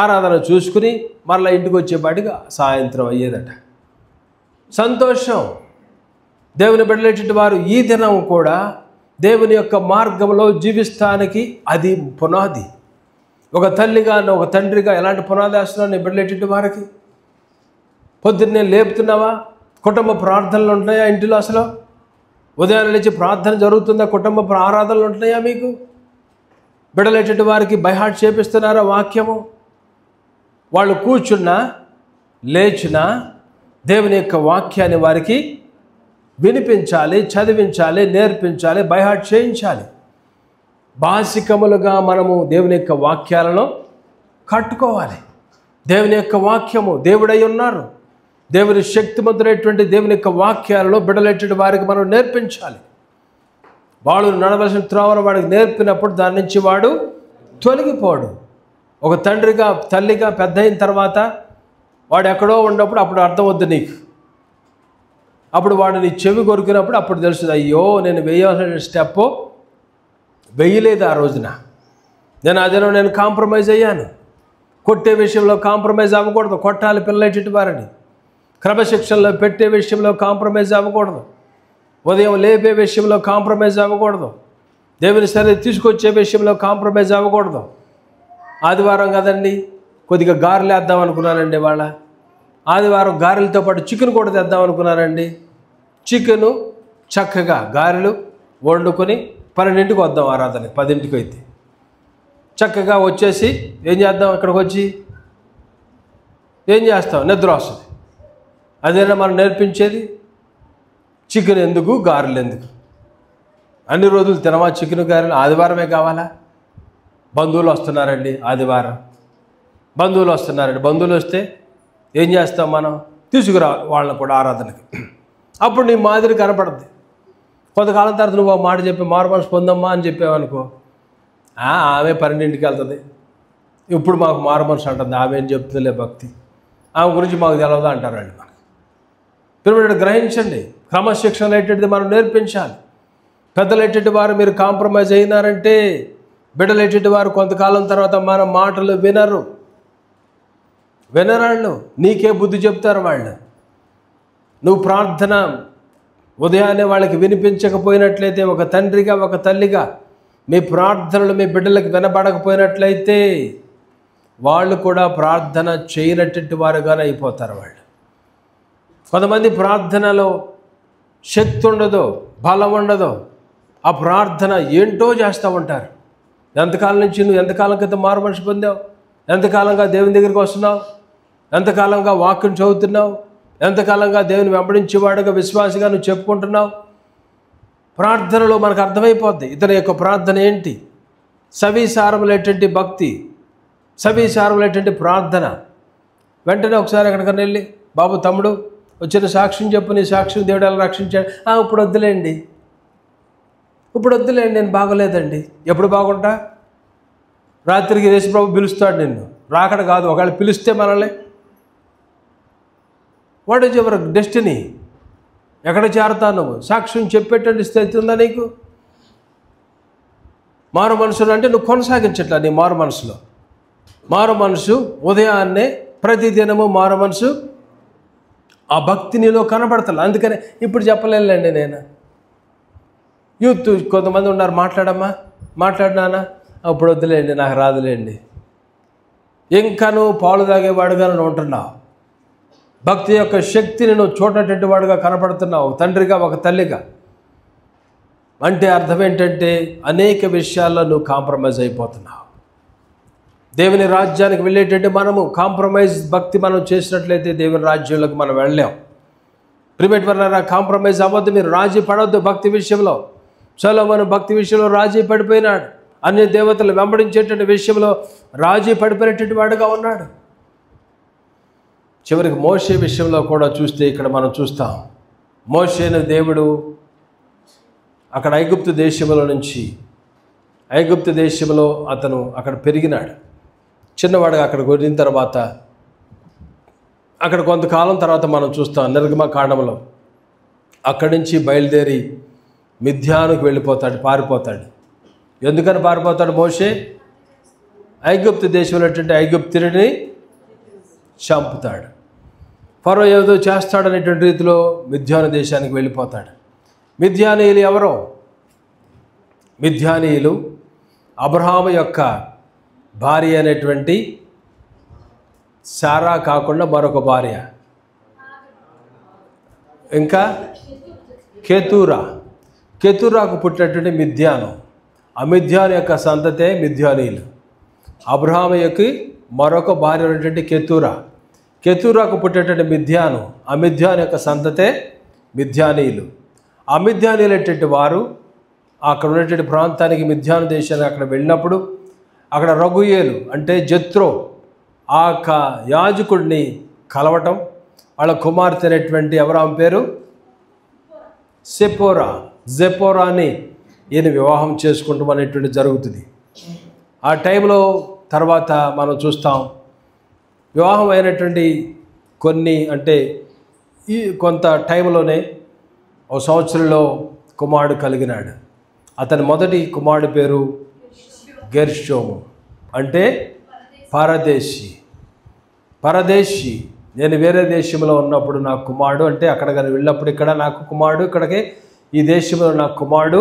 ఆరాధన చూసుకుని మరలా ఇంటికి వచ్చేపాటికి సాయంత్రం అయ్యేదట. సంతోషం. దేవుని బిడ్డలేటువంటి వారు ఈ దినం కూడా దేవుని యొక్క మార్గంలో జీవిస్తానికి అది పునాది. ఒక తల్లిగా, ఒక తండ్రిగా ఎలాంటి పునాది వేస్తున్నావు నీ బిడ్డలేటువంటి వారికి? పొద్దున్నే లేపుతున్నావా? కుటుంబ ప్రార్థనలు ఉంటున్నాయా ఇంటిలో? అసలు ఉదయాన్నే లేచి ప్రార్థన జరుగుతుందా? కుటుంబ ఆరాధనలు ఉంటున్నాయా మీకు? బిడ్డలేటువంటి వారికి బైహార్ట్ చేపిస్తున్నారా వాక్యము? వాళ్ళు కూర్చున్నా లేచినా దేవుని యొక్క వాక్యాన్ని వారికి వినిపించాలి, చదివించాలి, నేర్పించాలి, బైహార్ట్ చేయించాలి. బాసికములుగా మనము దేవుని యొక్క వాక్యాలను కట్టుకోవాలి. దేవుని యొక్క వాక్యము దేవుడై ఉన్నారు. దేవుని శక్తిమంతుడైనటువంటి దేవుని యొక్క వాక్యాలను బిడ్డలేటువంటి వారికి మనం నేర్పించాలి. వాడు నడవలసిన త్రోవను వాడికి నేర్పినప్పుడు దాని నుంచి వాడు తొలగిపోడు. ఒక తండ్రిగా, తల్లిగా పెద్ద అయిన తర్వాత వాడు ఎక్కడో ఉన్నప్పుడు అప్పుడు అర్థం వద్దు నీకు. అప్పుడు వాడు నీ చెవి కొరికినప్పుడు అప్పుడు తెలుస్తుంది, అయ్యో నేను వేయాల్సిన స్టెప్ వేయలేదు ఆ రోజున, నేను కాంప్రమైజ్ అయ్యాను. కొట్టే విషయంలో కాంప్రమైజ్ అవ్వకూడదు. కొట్టాలి పిల్లలేటి వారిని. క్రమశిక్షణలో పెట్టే విషయంలో కాంప్రమైజ్ అవ్వకూడదు. ఉదయం లేపే విషయంలో కాంప్రమైజ్ అవ్వకూడదు. దేవుని సన్నిధికి తీసుకొచ్చే విషయంలో కాంప్రమైజ్ అవ్వకూడదు. ఆదివారం కదండి, కొద్దిగా గారెలు వేద్దాం అనుకున్నానండి. వాళ్ళ ఆదివారం గారెలతో పాటు చికెన్ కూడా తెద్దాం అనుకున్నానండి. చికెను చక్కగా గారెలు వండుకొని 12ంటికి వద్దాం ఆరాధనకి. 10ంటికి అయితే చక్కగా వచ్చేసి ఏం చేద్దాం? ఇక్కడికి వచ్చి ఏం చేస్తాం? నిద్ర వస్తుంది. అదేనా మనం నేర్పించేది? చికెన్ ఎందుకు, గారెలు ఎందుకు? అన్ని రోజులు తినవా చికెన్ గారెలు? ఆదివారమే కావాలా? బంధువులు వస్తున్నారండి, ఆదివారం బంధువులు వస్తున్నారండి. బంధువులు వస్తే ఏం చేస్తాం మనం? తీసుకురా వాళ్ళని కూడా ఆరాధనకి. అప్పుడు నీ మాదిరి కనపడుద్ది. కొంతకాలం తర్వాత నువ్వు ఆ మాట చెప్పి మారు మనసు పొందమ్మా అని చెప్పావనుకో, ఆమె 12ంటికి వెళ్తుంది, ఇప్పుడు మాకు మారు మనసు అంటుంది, ఆమె ఏం చెప్తుందిలే భక్తి, ఆమె గురించి మాకు తెలవదా అంటారండి. మనకి పిల్లలు గ్రహించండి. క్రమశిక్షణ ఏంటంటే మనం నేర్పించాలి. పెద్దలు ఏంటంటే వారు మీరు కాంప్రమైజ్ అయినారంటే బిడ్డలు ఏంటంటే వారు కొంతకాలం తర్వాత మన మాటలు వినరాళ్ళు. నీకే బుద్ధి చెప్తారు వాళ్ళు. నువ్వు ప్రార్థన ఉదయాన్నే వాళ్ళకి వినిపించకపోయినట్లయితే, ఒక తండ్రిగా, ఒక తల్లిగా మీ ప్రార్థనలు మీ బిడ్డలకు వినబడకపోయినట్లయితే వాళ్ళు కూడా ప్రార్థన చేయనటువంటి వారుగానే అయిపోతారు. వాళ్ళు కొంతమంది ప్రార్థనలో శక్తి ఉండదో, బలం ఉండదో, ఆ ప్రార్థన ఏంటో చేస్తూ ఉంటారు. ఎంతకాలం నుంచి నువ్వు ఎంతకాలం క్రితం మారు మనసు పొందావు? ఎంతకాలంగా దేవుని దగ్గరికి వస్తున్నావు? ఎంతకాలంగా వాక్యం చదువుతున్నావు? ఎంతకాలంగా దేవుని వెంబడించేవాడుగా, విశ్వాసిగా నువ్వు చెప్పుకుంటున్నావు? ప్రార్థనలో మనకు అర్థమైపోద్ది ఇతని యొక్క ప్రార్థన ఏంటి. సవిసారములైనటువంటి భక్తి, సవిసారములైనటువంటి ప్రార్థన. వెంటనే ఒకసారి ఎక్కడికన్నా వెళ్ళి, బాబు తమ్ముడు వచ్చిన సాక్ష్యం చెప్పు, నీ సాక్ష్యం దేవుడు ఎలా రక్షించాడు, ఇప్పుడు వద్దులేండి. ఇప్పుడు వద్దులేండి, నేను బాగోలేదండి. ఎప్పుడు బాగుంటా? రాత్రికి యేసు ప్రభు పిలుస్తాడు నిన్ను, రాకడ కాదు. ఒకవేళ పిలిస్తే మనల్ని, వాట్ ఈజ్ యువర్ డెస్టినీ? ఎక్కడ చేరతావు నువ్వు? సాక్ష్యం చెప్పేటట్టు స్థితి ఉందా నీకు? మారు మనసులు అంటే నువ్వు కొనసాగించట్లా నీ మారు మనసులో. మారు మనసు ఉదయాన్నే ప్రతిదినము మారు మనసు, ఆ భక్తి నీలో కనబడతలే. అందుకనే ఇప్పుడు చెప్పలేనులేండి నేను. యూత్ కొంతమంది ఉన్నారు, మాట్లాడమ్మా, మాట్లాడినానా, అప్పుడు వద్దులేండి, నాకు రాదులేండి. ఇంకా నువ్వు పాలు తాగేవాడుగా నువ్వు ఉంటున్నావు. భక్తి యొక్క శక్తిని నువ్వు చూడనటువంటి వాడుగా కనపడుతున్నావు, తండ్రిగా ఒక తల్లిగా. అంటే అర్థం ఏంటంటే అనేక విషయాల్లో నువ్వు కాంప్రమైజ్ అయిపోతున్నావు. దేవుని రాజ్యానికి వెళ్ళేటంటే మనము కాంప్రమైజ్ భక్తి మనం చేసినట్లయితే దేవుని రాజ్యంలోకి మనం వెళ్ళాం. ప్రిమేట్ వల్ల కాంప్రమైజ్ అవ్వద్దు, మీరు రాజీ పడవద్దు భక్తి విషయంలో. సొలొమోను భక్తి విషయంలో రాజీ పడిపోయినాడు. అన్ని దేవతలు వెంబడించేటువంటి విషయంలో రాజీ పడిపోయినటువంటి వాడుగా ఉన్నాడు. చివరికి మోషే విషయంలో కూడా చూస్తే ఇక్కడ మనం చూస్తాం, మోషేను దేవుడు అక్కడ ఐగుప్తు దేశంలో అతను అక్కడ పెరిగినాడు. చిన్నవాడుగా అక్కడ కొరిన తర్వాత అక్కడ కొంతకాలం తర్వాత మనం చూస్తాం నిర్గమకాండంలో అక్కడి నుంచి బయలుదేరి మిద్యానుకు వెళ్ళిపోతాడు, పారిపోతాడు. ఎందుకని పారిపోతాడు మోషే? ఐగుప్తు దేశంలో ఐగుప్తుని చంపుతాడు. ఫరో ఏదో చేస్తాడనేటువంటి రీతిలో మిద్యాను దేశానికి వెళ్ళిపోతాడు. మిద్యానీయులు ఎవరో? మిద్యానీయులు అబ్రహాము యొక్క భార్య అయినటువంటి సారా కాకుండా మరొక భార్య, ఇంకా కెతూరాకు పుట్టినటువంటి మిద్యాను. ఆ మిద్యాను యొక్క సంతతే మిద్యానీయులు. అబ్రహాము యొక్క మరొక భార్య ఉన్నటువంటి కెతూరాకు పుట్టేటువంటి మిద్యాను, ఆ మిద్యాను యొక్క సంతతే మిద్యానీయులు. ఆ మిద్యానీయులు అనేటువంటి వారు అక్కడ ఉన్నటువంటి ప్రాంతానికి, మిద్యాను దేశానికి అక్కడ వెళ్ళినప్పుడు అక్కడ రగుయేలు అంటే జత్రో ఆ యొక్క యాజకుడిని కలవటం, వాళ్ళ కుమార్తె అనేటువంటి అబ్రహాం పేరు జెపోరాని ఈయన వివాహం చేసుకుంటాం అనేటువంటి జరుగుతుంది. ఆ టైంలో తర్వాత మనం చూస్తాం వివాహం అయినటువంటి కొన్ని అంటే ఈ కొంత టైంలోనే ఒక సంవత్సరంలో కుమారుడు కలిగినాడు. అతని మొదటి కుమారుడు పేరు గెర్షోము, అంటే పరదేశి. నేను వేరే దేశంలో ఉన్నప్పుడు నా కుమారుడు, అంటే అక్కడ కానీ వెళ్ళినప్పుడు ఇక్కడ నాకు కుమారుడు, ఇక్కడికి ఈ దేశంలో నా కుమారుడు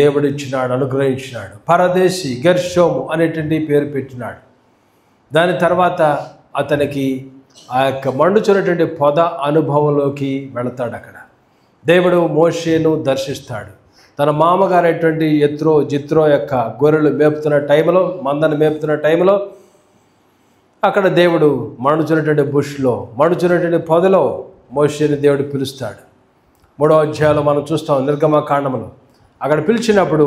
దేవుడు ఇచ్చినాడు, అనుగ్రహించినాడు. పరదేశి గెర్షోము అనేటువంటి పేరు పెట్టినాడు. దాని తర్వాత అతనికి ఆ యొక్క మండుచున్నటువంటి పొద అనుభవంలోకి వెళతాడు. అక్కడ దేవుడు మోషేను దర్శిస్తాడు. తన మామగారైనటువంటి జిత్రో యొక్క గొర్రెలు మేపుతున్న టైంలో, మందను మేపుతున్న టైంలో అక్కడ దేవుడు మండుచున్నటువంటి బుష్లో, మండుచున్నటువంటి పొదలో మోషేని దేవుడు పిలుస్తాడు. 3వ అధ్యాయంలో మనం చూస్తాం నిర్గమకాండంలో. అక్కడ పిలిచినప్పుడు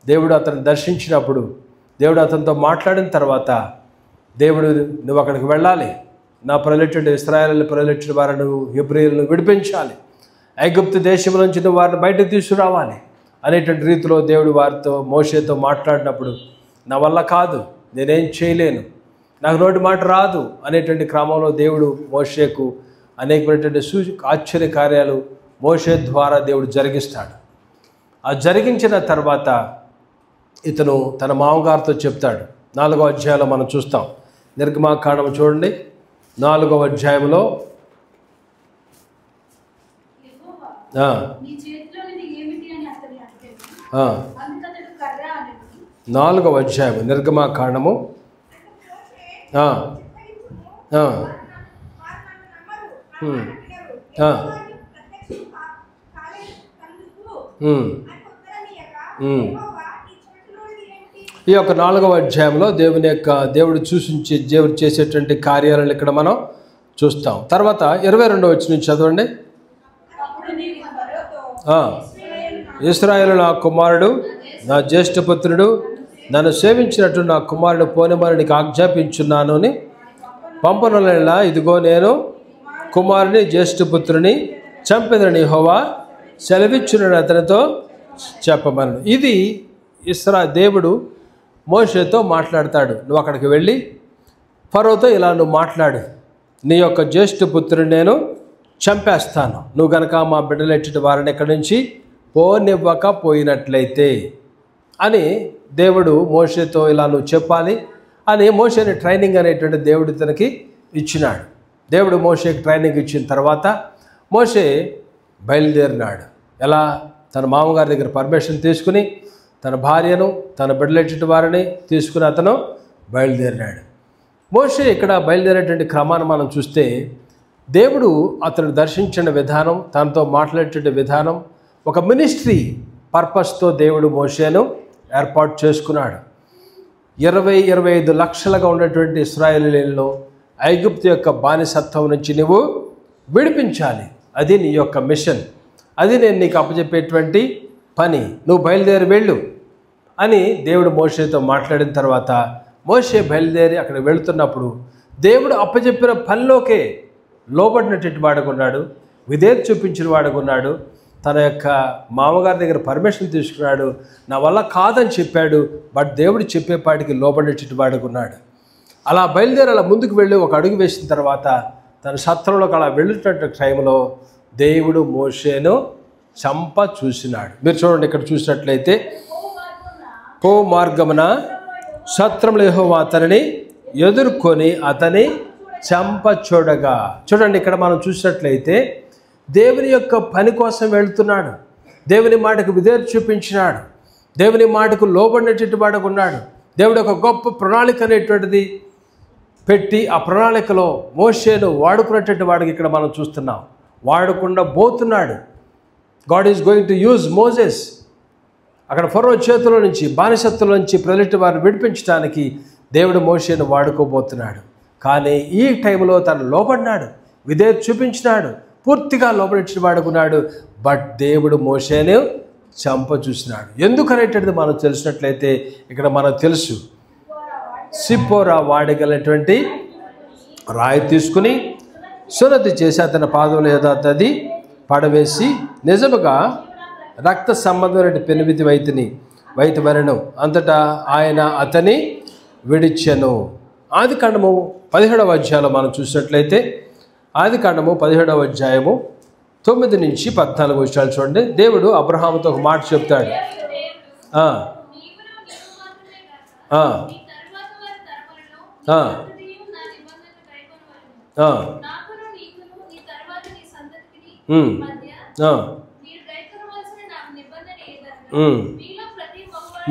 దేవుడు అతన్ని దర్శించినప్పుడు దేవుడు అతనితో మాట్లాడిన తర్వాత దేవుడు నువ్వు అక్కడికి వెళ్ళాలి, నా ప్రజలైనటువంటి ఇశ్రాయేలు ప్రజలైన వారిని హెబ్రీయులను విడిపించాలి, ఐగుప్తు దేశం నుంచి నువ్వు వారిని బయటకు తీసుకురావాలి అనేటువంటి రీతిలో దేవుడు వారితో మోషేతో మాట్లాడినప్పుడు నా వల్ల కాదు, నేనేం చేయలేను, నాకు నోటి మాట రాదు అనేటువంటి క్రమంలో దేవుడు మోషేకు అనేకమైనటువంటి ఆశ్చర్య కార్యాలు మోషే ద్వారా దేవుడు జరిగిస్తాడు. ఆ జరిగించిన తర్వాత ఇతను తన మామగారితో చెప్తాడు. 4వ అధ్యాయంలో మనం చూస్తాం. నిర్గమకాండం చూడండి, 4వ అధ్యాయంలో 4వ అధ్యాయం నిర్గమకాండము ఈ యొక్క 4వ అధ్యాయంలో దేవుడు దేవుడు చేసేటువంటి కార్యాలను ఇక్కడ మనం చూస్తాం. తర్వాత 22వ వచనం చదవండి. ఇశ్రాయేలు నా కుమారుడు, నా జ్యేష్ఠపుత్రుడు, నన్ను సేవించినట్టు నా కుమారుడు పోనిమని నీకు ఆజ్ఞాపించున్నాను అని పంపనులా, ఇదిగో నేను కుమారుని జ్యేష్ఠపుత్రుని చంపెదనని యెహోవా సెలవిచ్చునని అతనితో చెప్పమను. ఇది దేవుడు మోషేతో మాట్లాడతాడు. నువ్వు అక్కడికి వెళ్ళి ఫరోతో ఇలా నువ్వు మాట్లాడు, నీ యొక్క జ్యేష్ఠ పుత్రుని నేను చంపేస్తాను, నువ్వు గనక మా బిడ్డలెట్టి వారిని ఇక్కడి నుంచి పోయినట్లయితే అని దేవుడు మోషేతో ఇలా నువ్వు చెప్పాలి అని మోషేని ట్రైనింగ్ అనేటువంటి దేవుడు తనకి ఇచ్చినాడు. దేవుడు మోషేకి ట్రైనింగ్ ఇచ్చిన తర్వాత మోషే బయలుదేరినాడు. ఎలా? తన మామగారి దగ్గర పర్మిషన్ తీసుకుని తన భార్యను తన బిడ్డలెట్టి వారిని తీసుకుని అతను బయలుదేరినాడు. మోషే ఇక్కడ బయలుదేరేటువంటి క్రమాన్ని మనం చూస్తే దేవుడు అతను దర్శించిన విధానం, తనతో మాట్లాడేటువంటి విధానం, ఒక మినిస్ట్రీ పర్పస్తో దేవుడు మోషేను ఏర్పాటు చేసుకున్నాడు. 20-25 లక్షలుగా ఉన్నటువంటి ఇశ్రాయేలీయులను ఐగుప్తు యొక్క బానిసత్వం నుంచి నువ్వు విడిపించాలి. అది నీ యొక్క మిషన్, అది నేను నీకు అప్పచెప్పేటువంటి పని, నువ్వు బయలుదేరి వెళ్ళు అని దేవుడు మోషేతో మాట్లాడిన తర్వాత మోషే బయలుదేరి అక్కడ వెళుతున్నప్పుడు దేవుడు అప్పచెప్పిన పనిలోకే లోబడినటువంటి వాడుకున్నాడు, విధేయత చూపించిన వాడుకున్నాడు, తన యొక్క మామగారి దగ్గర పర్మిషన్ తీసుకున్నాడు, నా వల్ల కాదని చెప్పాడు, బట్ దేవుడు చెప్పేపాటికి లోబడినటువంటి వాడుకున్నాడు. అలా బయలుదేరి అలా ముందుకు వెళ్ళి ఒక అడుగు వేసిన తర్వాత తన సత్రంలోకి అలా వెళ్ళేటటువంటి టైంలో దేవుడు మోషేను చంప చూసినాడు. మీరు చూడండి, ఇక్కడ చూసినట్లయితే పో మార్గమున సత్రంలో యెహోవా అతనిని ఎదుర్కొని అతని చంప చూడగా. చూడండి, ఇక్కడ మనం చూసినట్లయితే దేవుని యొక్క పని కోసం వెళ్తున్నాడు, దేవుని మాటకు విధేయత చూపించినాడు, దేవుని మాటకు లోబడినటువంటి వాడుగా ఉన్నాడు. దేవుడు ఒక గొప్ప ప్రణాళిక అనేటువంటిది పెట్టి ఆ ప్రణాళికలో మోషేను వాడుకున్నటువంటి వాడికి ఇక్కడ మనం చూస్తున్నాం. వాడకుండా పోతున్నాడు. God is going to use Moses. అక్కడ ఫరో చేతుల నుంచి, బానిసత్తుల నుంచి ప్రజల వారిని విడిపించడానికి దేవుడు మోషేను వాడుకోబోతున్నాడు. కానీ ఈ టైంలో తను లోబడినాడు, విధేయత చూపించినాడు, పూర్తిగా లోబడించిన వాడుకున్నాడు. బట్ దేవుడు మోషేను చంప చూసినాడు. ఎందుకనేటువంటిది మనం తెలిసినట్లయితే ఇక్కడ మనకు తెలుసు. సిప్పోరా వాడగలటువంటి రాయి తీసుకుని సున్నతి చేసి అతని పాదం లేదా అది పడవేసి నిజముగా రక్త సంబంధమైన పెనిమిది వైద్యమరణం అంతటా ఆయన అతని విడిచెను. ఆదికాండము 17వ అధ్యాయంలో మనం చూసినట్లయితే ఆదికాండము 17వ అధ్యాయము 9 నుంచి 14 వచనాలు చూడండి. దేవుడు అబ్రహాముతో ఒక మాట చెప్తాడు.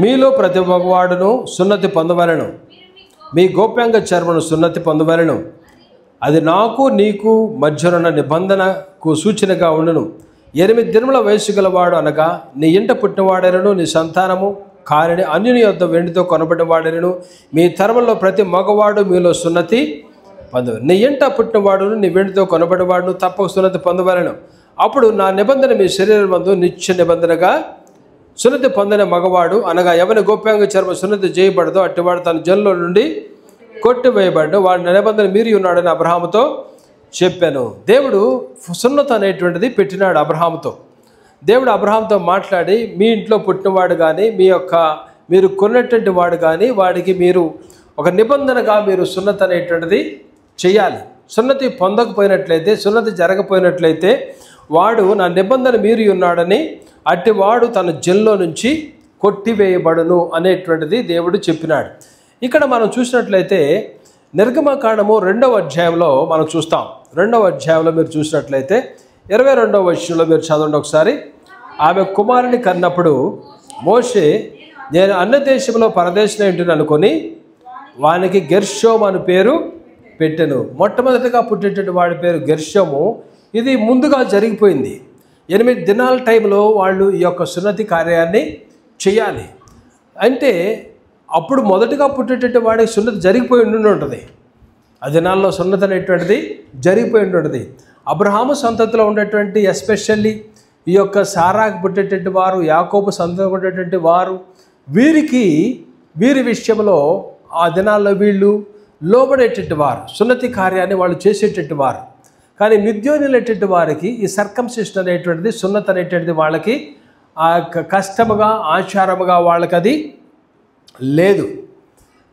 మీలో ప్రతి మగవాడును సున్నతి పొందవలెను, మీ గోప్యాంగ చర్మను సున్నతి పొందవలెను, అది నాకు నీకు మధ్యనున్న నిబంధనకు సూచనగా ఉండును. 8 దినముల వయసు గలవాడు అనగా నీ ఇంట పుట్టినవాడెనను నీ సంతానము కారిని అన్యుని యొద్ద వెండితో కొనబడినవాడెనను మీ తరములో ప్రతి మగవాడు మీలో సున్నతి పొందవలెను. నీ ఇంట పుట్టినవాడును నీ వెండితో కొనబడినవాడును తప్పక సున్నతి పొందవలెను. అప్పుడు నా నిబంధన మీ శరీరం మందు నిత్య నిబంధనగా సున్నతి పొందిన మగవాడు అనగా ఎవరి గోప్యాంగ చర్మ సున్నతి చేయబడదో అట్టివాడు తన జన్లో నుండి కొట్టివేయబడ్డు, వాడి నిబంధన మీరి ఉన్నాడని అబ్రహాముతో చెప్పాను. దేవుడు సున్నత అనేటువంటిది పెట్టినాడు అబ్రహాముతో. దేవుడు అబ్రహాముతో మాట్లాడి మీ ఇంట్లో పుట్టినవాడు కానీ మీరు కొన్నటువంటి వాడు కానీ వాడికి మీరు ఒక నిబంధనగా మీరు సున్నత అనేటువంటిది చేయాలి. సున్నతి పొందకపోయినట్లయితే, సున్నతి జరగపోయినట్లయితే వాడు నా నిబంధన మీరి ఉన్నాడని అట్టివాడు తన జన్లో నుంచి కొట్టివేయబడును అనేటువంటిది దేవుడు చెప్పినాడు. ఇక్కడ మనం చూసినట్లయితే నిర్గమకాండము 2వ అధ్యాయంలో మనం చూస్తాం. 2వ అధ్యాయంలో మీరు చూసినట్లయితే 22వ వచనంలో మీరు చదవండి ఒకసారి. ఆమె కుమారుని కన్నప్పుడు మోషే నేను అన్య దేశంలో పరదేశం ఏంటని అనుకొని వానికి గెర్షోము అని పేరు పెట్టెను. మొట్టమొదటిగా పుట్టేటువంటి వాడి పేరు గెర్షోము. ఇది ముందుగా జరిగిపోయింది. 8 దినాల టైంలో వాళ్ళు ఈ యొక్క సున్నతి కార్యాన్ని చేయాలి. అంటే అప్పుడు మొదటిగా పుట్టేటువంటి వాడికి సున్నతి జరిగిపోయి ఉంటుంది. ఆ దినాల్లో సున్నతి అనేటువంటిది జరిగిపోయి ఉంటుంది. అబ్రహాము సంతతిలో ఉన్నటువంటి ఎస్పెషల్లీ ఈ యొక్క సారాకు పుట్టేటువంటి వారు, యాకోబు సంతతిలో ఉండేటువంటి వారు, వీరి విషయంలో ఆ దినాల్లో వీళ్ళు లోబడేటటువంటి వారు, సున్నతి కార్యాన్ని వాళ్ళు చేసేటటువంటి వారు. కానీ మిద్యోనీలటువంటి వారికి ఈ సర్కంసిషన్ అనేటువంటిది, సున్నతి అనేటువంటిది వాళ్ళకి ఆ యొక్క కష్టముగా ఆచారముగా వాళ్ళకి అది లేదు.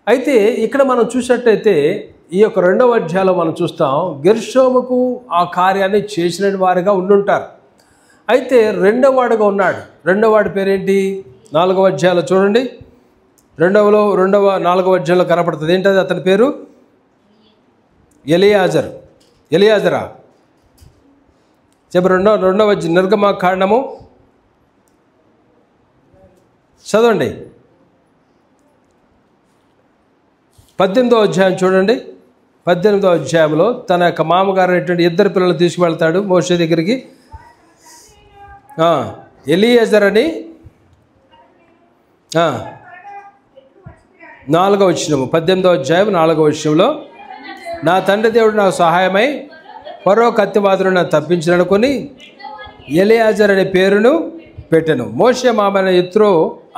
అయితే ఇక్కడ మనం చూసినట్టయితే ఈ యొక్క 2వ అధ్యాయంలో మనం చూస్తాం, గెర్షోముకు ఆ కార్యాన్ని చేసిన వారిగా ఉండుంటారు. అయితే 2వ వాడుగా ఉన్నాడు. 2వ వాడి పేరేంటి? 4వ అధ్యాయంలో చూడండి, 4వ అధ్యాయంలో కనపడుతుంది. ఏంటది అతని పేరు? ఎలియాజరా. చెప్పు 2వ నిర్గమకాండము చదవండి, 18వ అధ్యాయం చూడండి. 18వ అధ్యాయంలో తన యొక్క మామగారు అనేటువంటి 2 పిల్లలు తీసుకువెళ్తాడు మోషే దగ్గరికి. ఎలియాజర్ అని 4వ వచనము, 18వ అధ్యాయం 4వ వచనంలో, నా తండ్రి దేవుడు నాకు సహాయమై ఫరో కత్తివాదులను నన్ను తప్పించాలనుకొని ఎలియాజర్ అనే పేరును పెట్టెను. మోషే మామైన యిత్రో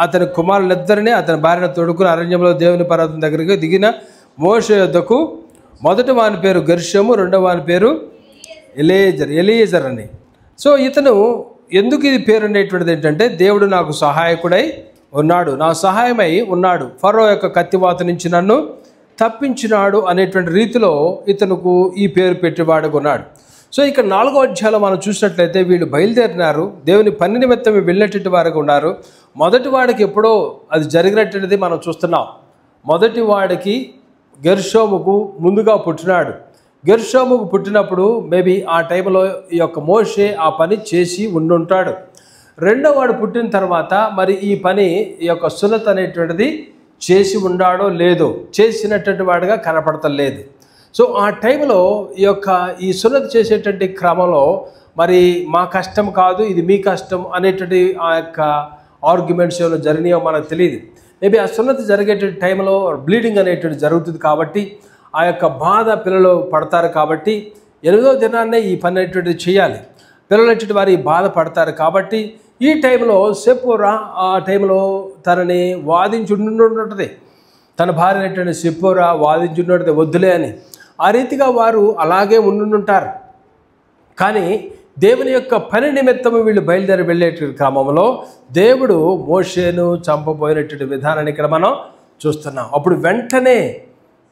అతని కుమారులిద్దరిని అతని భార్యను తోడుకుని అరణ్యంలో దేవుని పర్వతం దగ్గరికి దిగిన మోషే యొద్దకు మొదటి వాని పేరు గెర్షోము, 2వ వాని పేరు ఎలియాజర్ అని. సో ఇతను ఎందుకు ఇది పేరు అనేటువంటిది ఏంటంటే, దేవుడు నాకు సహాయకుడై ఉన్నాడు, నా సహాయమై ఉన్నాడు, ఫరో యొక్క కత్తివాత నుంచి నన్ను తప్పించినాడు అనేటువంటి రీతిలో ఇతనుకు ఈ పేరు పెట్టేవాడుగా ఉన్నాడు. సో ఇక్కడ 4వ అధ్యాయంలో మనం చూసినట్లయితే వీళ్ళు బయలుదేరినారు, దేవుని పని నిమిత్తం వెళ్ళేటట్టు వారుగా ఉన్నారు. మొదటి వాడికి ఎప్పుడో అది జరిగినటువంటిది మనం చూస్తున్నాం. మొదటి వాడికి గెర్షోముకు ముందుగా పుట్టినాడు. గెర్షోముకు పుట్టినప్పుడు మేబీ ఆ టైంలో ఈ యొక్క మోషే ఆ పని చేసి ఉండుంటాడు. 2వ వాడు పుట్టిన తర్వాత మరి ఈ పని ఈ యొక్క సున్నత్ అనేటువంటిది చేసి ఉండాడో లేదో, చేసినటువంటి వాడిగా కనపడతలేదు. సో ఆ టైంలో ఈ సున్నత్ చేసేటువంటి క్రమంలో మరి మా కష్టం కాదు, ఇది మీ కష్టం అనేటువంటి ఆ యొక్క ఆర్గ్యుమెంట్స్ ఏమైనా జరిగినాయో మనకు తెలియదు. మేబీ ఆ సున్నతి జరిగేటువంటి టైంలో బ్లీడింగ్ అనేటువంటి జరుగుతుంది కాబట్టి ఆ యొక్క బాధ పిల్లలు పడతారు. కాబట్టి 8వ దినాన్నే ఈ పని అనేటువంటిది చేయాలి. పిల్లలు వచ్చేటి వారు ఈ బాధ పడతారు. కాబట్టి ఈ టైంలో సెప్పోరా ఆ టైంలో తనని వాదించుంటుంటుంది. తన భార్య అనేటువంటి సెప్పోరా వాదించుంటుంది వద్దులే అని. ఆ రీతిగా వారు అలాగే ఉండుంటారు. కానీ దేవుని యొక్క పని నిమిత్తం వీళ్ళు బయలుదేరి వెళ్ళే క్రమంలో దేవుడు మోషేను చంపబోయినటువంటి విధానాన్ని ఇక్కడ మనం చూస్తున్నాం. అప్పుడు వెంటనే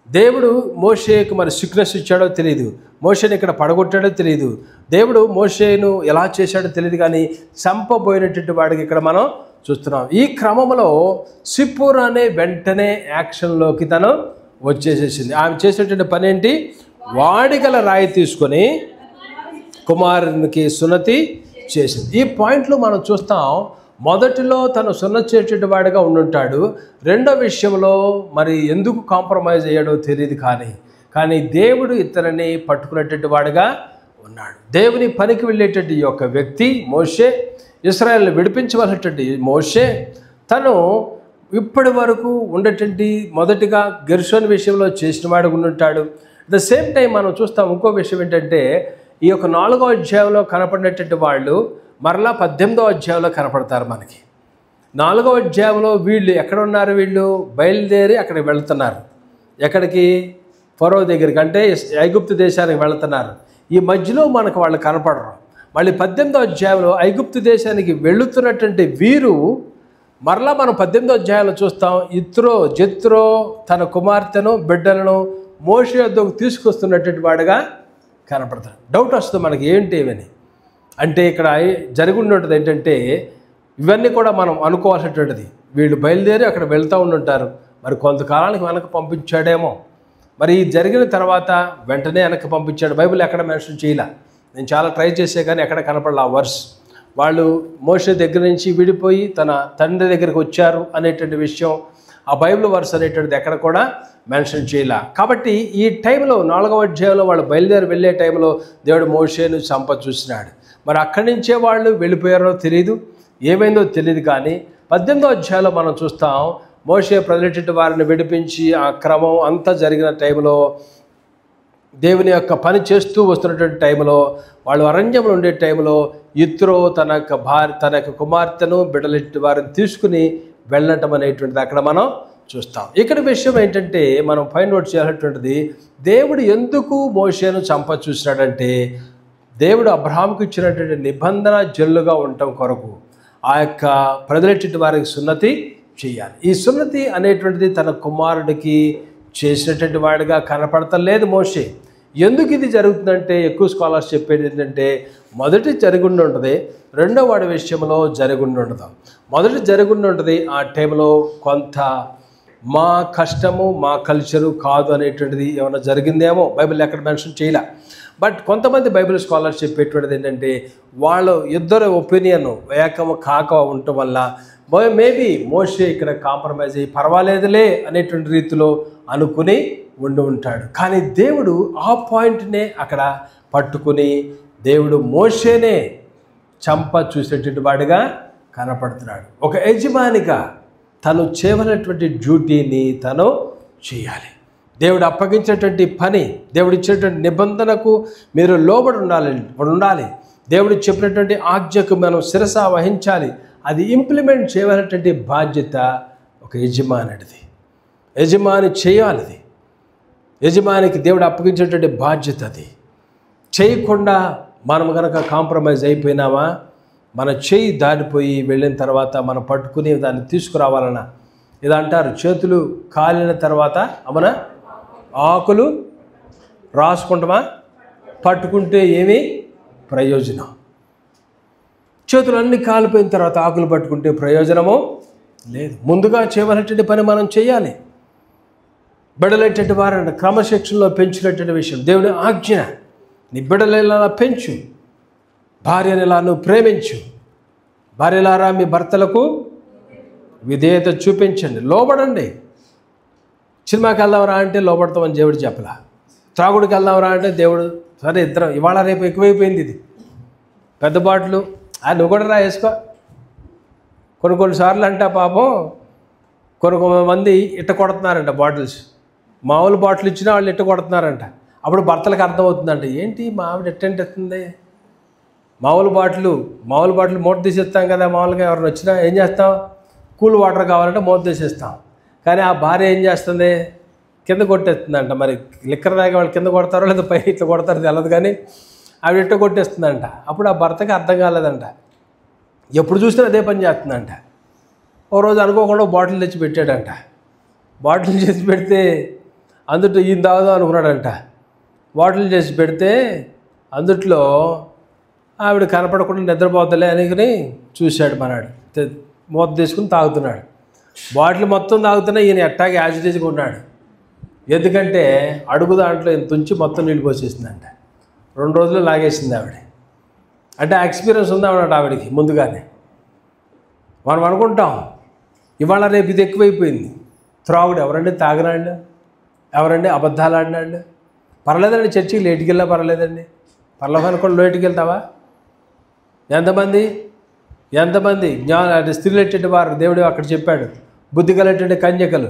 దేవుడు మోషేకు మరి సిక్నెస్ ఇచ్చాడో తెలియదు, మోషేని ఇక్కడ పడగొట్టాడో తెలియదు, దేవుడు మోషేను ఎలా చేశాడో తెలియదు, కానీ చంపబోయినటువంటి వాడికి ఇక్కడ మనం చూస్తున్నాం. ఈ క్రమంలో సిప్పోరానే వెంటనే యాక్షన్లోకి తను వచ్చేసేసింది. ఆమె చేసేటువంటి పని ఏంటి? వాడిగల రాయి తీసుకొని కుమారునికి సున్నతి చేసింది. ఈ పాయింట్లో మనం చూస్తాం, మొదటిలో తను సున్నతి చేసేటువంటి వాడిగా ఉండుంటాడు. 2వ విషయంలో మరి ఎందుకు కాంప్రమైజ్ అయ్యాడో తెలియదు, కానీ దేవుడు ఇతనిని పట్టుకునేటువంటి వాడిగా ఉన్నాడు. దేవుని పనికి వెళ్ళేటువంటి ఈ యొక్క వ్యక్తి మోషే, ఇశ్రాయేలును విడిపించవలసినటువంటి మోషే, తను ఇప్పటి వరకు ఉండేటువంటి మొదటిగా గెర్షోను విషయంలో చేసిన వాడిగా ఉండుంటాడు. అట్ ద సేమ్ టైం మనం చూస్తాం ఇంకో విషయం ఏంటంటే, ఈ యొక్క 4వ అధ్యాయంలో కనపడినటువంటి వాళ్ళు మరలా 18వ అధ్యాయంలో కనపడతారు మనకి. 4వ అధ్యాయంలో వీళ్ళు ఎక్కడ ఉన్నారు? వీళ్ళు బయలుదేరి అక్కడికి వెళుతున్నారు. ఎక్కడికి? ఫరో దగ్గరికి, అంటే ఐగుప్తు దేశానికి వెళుతున్నారు. ఈ మధ్యలో మనకు వాళ్ళు కనపడరు. మళ్ళీ 18వ అధ్యాయంలో ఐగుప్తు దేశానికి వెళుతున్నటువంటి వీరు మరలా మనం 18వ అధ్యాయంలో చూస్తాం, జెత్రో తన కుమార్తెను బిడ్డలను మోషే వద్దకు తీసుకొస్తున్నటువంటి వాడుగా కనపడతాడు. డౌట్ వస్తుంది మనకి, ఏంటి ఇవని అంటే ఇక్కడ జరిగి ఉన్నది ఏంటంటే, ఇవన్నీ కూడా మనం అనుకోవాల్సినటువంటిది. వీళ్ళు బయలుదేరి అక్కడ వెళ్తూ ఉండుంటారు. మరి కొంతకాలానికి వెనక్కి పంపించాడేమో. మరి జరిగిన తర్వాత వెంటనే వెనక్కి పంపించాడు. బైబిల్ ఎక్కడ మెన్షన్ చేయలే. నేను చాలా ట్రై చేసే కానీ ఎక్కడ కనపడలే ఆ వర్స్. వాళ్ళు మోషే దగ్గర నుంచి విడిపోయి తన తండ్రి దగ్గరికి వచ్చారు అనేటువంటి విషయం ఆ బైబిల్ వర్స్ అనేటువంటిది ఎక్కడ కూడా మెన్షన్ చేయలే. కాబట్టి ఈ టైంలో 4వ అధ్యాయంలో వాళ్ళు బయలుదేరి వెళ్ళే టైంలో దేవుడు మోషేను చూసినాడు. మరి అక్కడి నుంచే వాళ్ళు వెళ్ళిపోయారో తెలియదు, ఏమైందో తెలియదు. కానీ 18వ అధ్యాయంలో మనం చూస్తాం, మోషే ప్రజలెట్టి వారిని విడిపించి ఆ క్రమం అంతా జరిగిన టైంలో, దేవుని యొక్క పని చేస్తూ వస్తున్నటువంటి టైంలో, వాళ్ళు అరణ్యంలో ఉండే టైంలో యిత్రో తన యొక్క కుమార్తెను బిడ్డలెట్టి వారిని తీసుకుని వెళ్ళటం అనేటువంటిది అక్కడ మనం చూస్తాం. ఇక్కడ విషయం ఏంటంటే మనం ఫైండ్ అవుట్ చేయాల్సినటువంటిది, దేవుడు ఎందుకు మోషేను చూసినాడంటే, దేవుడు అబ్రహాముకు ఇచ్చినటువంటి నిబంధన జల్లుగా ఉండటం కొరకు, ఆ యొక్క ప్రజలెట్టి వారికి సున్నతి చేయాలి. ఈ సున్నతి అనేటువంటిది తన కుమారుడికి చేసినటువంటి వాడిగా కనపడతలేదు మోషే. ఎందుకు ఇది జరుగుతుందంటే ఎక్కువ స్కాలర్స్ చెప్పేది ఏంటంటే మొదటి జరుగుండి ఉంటుంది, రెండో వాడి విషయంలో జరుగుండి ఉండదు. మొదటి జరుగుండి ఉంటుంది ఆ టైంలో కొంత మా కష్టము మా కల్చరు కాదు అనేటువంటిది ఏమైనా జరిగిందేమో బైబిల్ ఎక్కడ మెన్షన్ చేయలే. బట్ కొంతమంది బైబిల్ స్కాలర్స్ చెప్పేటువంటిది ఏంటంటే వాళ్ళు ఇద్దరు ఒపీనియన్ ఏకము కాక ఉండటం వల్ల మేబీ మోషే ఇక్కడ కాంప్రమైజ్ అయ్యి పర్వాలేదులే అనేటువంటి రీతిలో అనుకుని ఉండి ఉంటాడు. కానీ దేవుడు ఆ పాయింట్నే అక్కడ పట్టుకుని దేవుడు మోషేనే చంప చూసేటువంటి వాడిగా కనపడుతున్నాడు. ఒక యజమానిగా తను చేయవలసినటువంటి డ్యూటీని తను చేయాలి. దేవుడు అప్పగించేటువంటి పని, దేవుడు ఇచ్చేటువంటి నిబంధనకు మీరు లోబడి ఉండాలి. దేవుడు చెప్పినటువంటి ఆజ్ఞకు మనం శిరస వహించాలి. అది ఇంప్లిమెంట్ చేయవలసినటువంటి బాధ్యత ఒక యజమానిది. యజమాని చేయాలి. యజమానికి దేవుడు అప్పగించేటువంటి బాధ్యత అది. చేయకుండా మనం కనుక కాంప్రమైజ్ అయిపోయినామా, మన చేయి దాటిపోయి వెళ్ళిన తర్వాత మనం పట్టుకుని దాన్ని తీసుకురావాలన్నా ఇది అంటారు, చేతులు కాలిన తర్వాత అమన ఆకులు రాసుకుంటామా, పట్టుకుంటే ఏమీ ప్రయోజనం. చేతులు అన్నీ కాలిపోయిన తర్వాత ఆకులు పట్టుకుంటే ప్రయోజనము లేదు. ముందుగా చేయవలసినటువంటి పని మనం చేయాలి. బిడ్డలైనటువంటి వారిని క్రమశిక్షణలో పెంచినటువంటి విషయం దేవుని ఆజ్ఞ. నీ బిడ్డలలా పెంచు, భార్యని ఇలా నువ్వు ప్రేమించు, భార్యలారా మీ భర్తలకు విధేయత చూపించండి, లోబడండి. సినిమాకి వెళ్దాంరా అంటే లోబడతామని దేవుడు చెప్పలా. త్రాగుడికి వెళ్దాంరా అంటే దేవుడు సరే ఇద్దరం, ఇవాళ రేపు ఎక్కువైపోయింది ఇది. పెద్ద బాటిలు నువ్వు కూడా రా వేసుకో. కొన్నిసార్లు అంట పాపం కొంతమంది ఇట్ట కొడుతున్నారంట బాటిల్స్. మామూలు బాటిల్ ఇచ్చినా వాళ్ళు ఇట్ట కొడుతున్నారంట. అప్పుడు భర్తలకు అర్థమవుతుందంట, ఏంటి మా ఆవిడ ఎట్టంటే ఎత్తుంది, మామూలు బాటిల్ మూత తీసేస్తాం కదా. మామూలుగా ఎవరిని వచ్చినా ఏం చేస్తాం, కూల్ వాటర్ కావాలంటే మూత తీసేస్తాం. కానీ ఆ భార్య ఏం చేస్తుంది, కింద కొట్టేస్తుందంట. మరి లిక్కర్ తాగే వాళ్ళు కింద కొడతారో లేదా పై ఇట్లా కొడతారో తెలియదు, కానీ ఆవిడ ఇట్ట కొట్టేస్తుందంట. అప్పుడు ఆ భర్తకి అర్థం కాలేదంట, ఎప్పుడు చూసినా అదే పని చేస్తుందంట. ఓ రోజు అనుకోకుండా బాటిల్ తెచ్చి పెట్టాడంట. బాటిల్ చేసి పెడితే అందుట్లో ఈయన తాగుదాం అనుకున్నాడంట. బాటిల్ చేసి పెడితే అందుట్లో ఆవిడ కనపడకుండా నిద్రపోతలే అనుకుని చూశాడు మనవాడు. మూత తీసుకుని తాగుతున్నాడు. బాటిల్ మొత్తం తాగుతున్నా ఈయన ఎట్టాగే యాజిటేజ్గా ఉన్నాడు. ఎందుకంటే అడుగు దాంట్లో ఈయన తుంచి మొత్తం నీళ్ళు పోసేసిందంట. 2 రోజులు లాగేసింది ఆవిడ. అంటే ఎక్స్పీరియన్స్ ఉందన్నమాట ఆవిడకి ముందుగానే. మనం అనుకుంటాం ఇవాళ రేపు ఇది ఎక్కువైపోయింది. త్రాగుడు ఎవరండి, తాగినాళ్ళు ఎవరండి, అబద్ధాలు ఆడినాళ్ళు. పర్లేదండి, చర్చికి లేటుకి వెళ్ళా పర్లేదండి. పర్లేదనుకోండి, లేటుకి వెళ్తావా? ఎంతమంది స్త్రీలెట్టేటి వారు దేవుడు అక్కడ చెప్పాడు, బుద్ధి కలిగేటువంటి కన్యకలు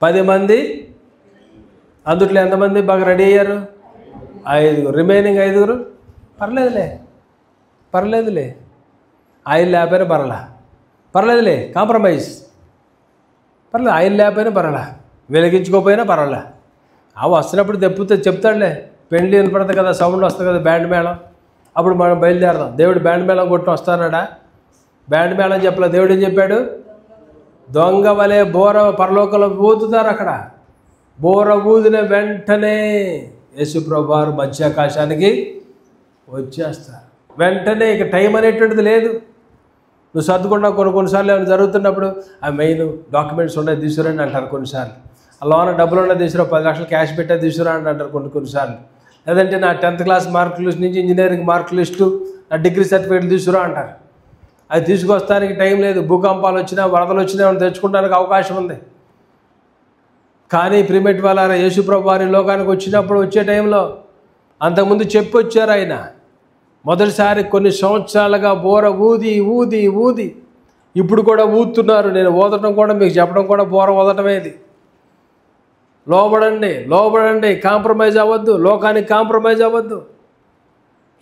10 మంది. అందుట్లో ఎంతమంది బాగా రెడీ అయ్యారు? 5. రిమైనింగ్ 5 పర్లేదులే ఆయిల్ లేకపోయినా పర్లేదులే కాంప్రమైజ్, పర్లేదు ఆయిల్ లేకపోయినా పర్వాలా, వెలిగించుకోకపోయినా పర్వాలా. వస్తున్నప్పుడు చెప్తాడులే, పెండ్లి వినపడుతుంది కదా, సౌండ్ వస్తుంది కదా, బ్యాండ్ మేళం, అప్పుడు మనం బయలుదేరదాం. దేవుడు బ్యాండ్ మేళం కొట్టి వస్తానాడా? బ్యాండ్ మేళం చెప్పలే. దేవుడు ఏం చెప్పాడు? దొంగ వలె బోర పరలోకంలో ఊదుతారు. అక్కడ బోర ఊదిన వెంటనే యేసుప్రభు వారు మధ్యాకాశానికి వచ్చేస్తారు. వెంటనే ఇక టైం అనేటువంటిది లేదు. నువ్వు సర్దుకున్నా కొన్నిసార్లు ఏమైనా జరుగుతున్నప్పుడు ఆ మెయిన్ డాక్యుమెంట్స్ ఉన్నాయి తీసుకురండి అంటారు. కొన్నిసార్లు లోన డబ్బులు ఉన్నాయి తీసుకురా, 10 లక్షలు క్యాష్ పెట్టే తీసుకురా అని అంటారు కొన్నిసార్లు. లేదంటే నా 10th క్లాస్ మార్క్ లిస్ట్ నుంచి ఇంజనీరింగ్ మార్క్ లిస్టు, నా డిగ్రీ సర్టిఫికేట్ తీసుకురా అంటారు. అది తీసుకొస్తానికి టైం లేదు. భూకంపాలు వచ్చినా వరదలు వచ్చినా తెచ్చుకోవడానికి అవకాశం ఉంది. కానీ ప్రిమెట్ వాళ్ళ యేసుప్రభు వారి లోకానికి వచ్చినప్పుడు వచ్చే టైంలో అంతకుముందు చెప్పి వచ్చారు ఆయన. మొదటిసారి కొన్ని సంవత్సరాలుగా బోర ఊది ఇప్పుడు కూడా ఊదుతున్నారు. నేను ఊదటం కూడా మీకు చెప్పడం కూడా బోర ఊదటమేది. లోబడండి, కాంప్రమైజ్ అవ్వద్దు, లోకానికి కాంప్రమైజ్ అవ్వద్దు,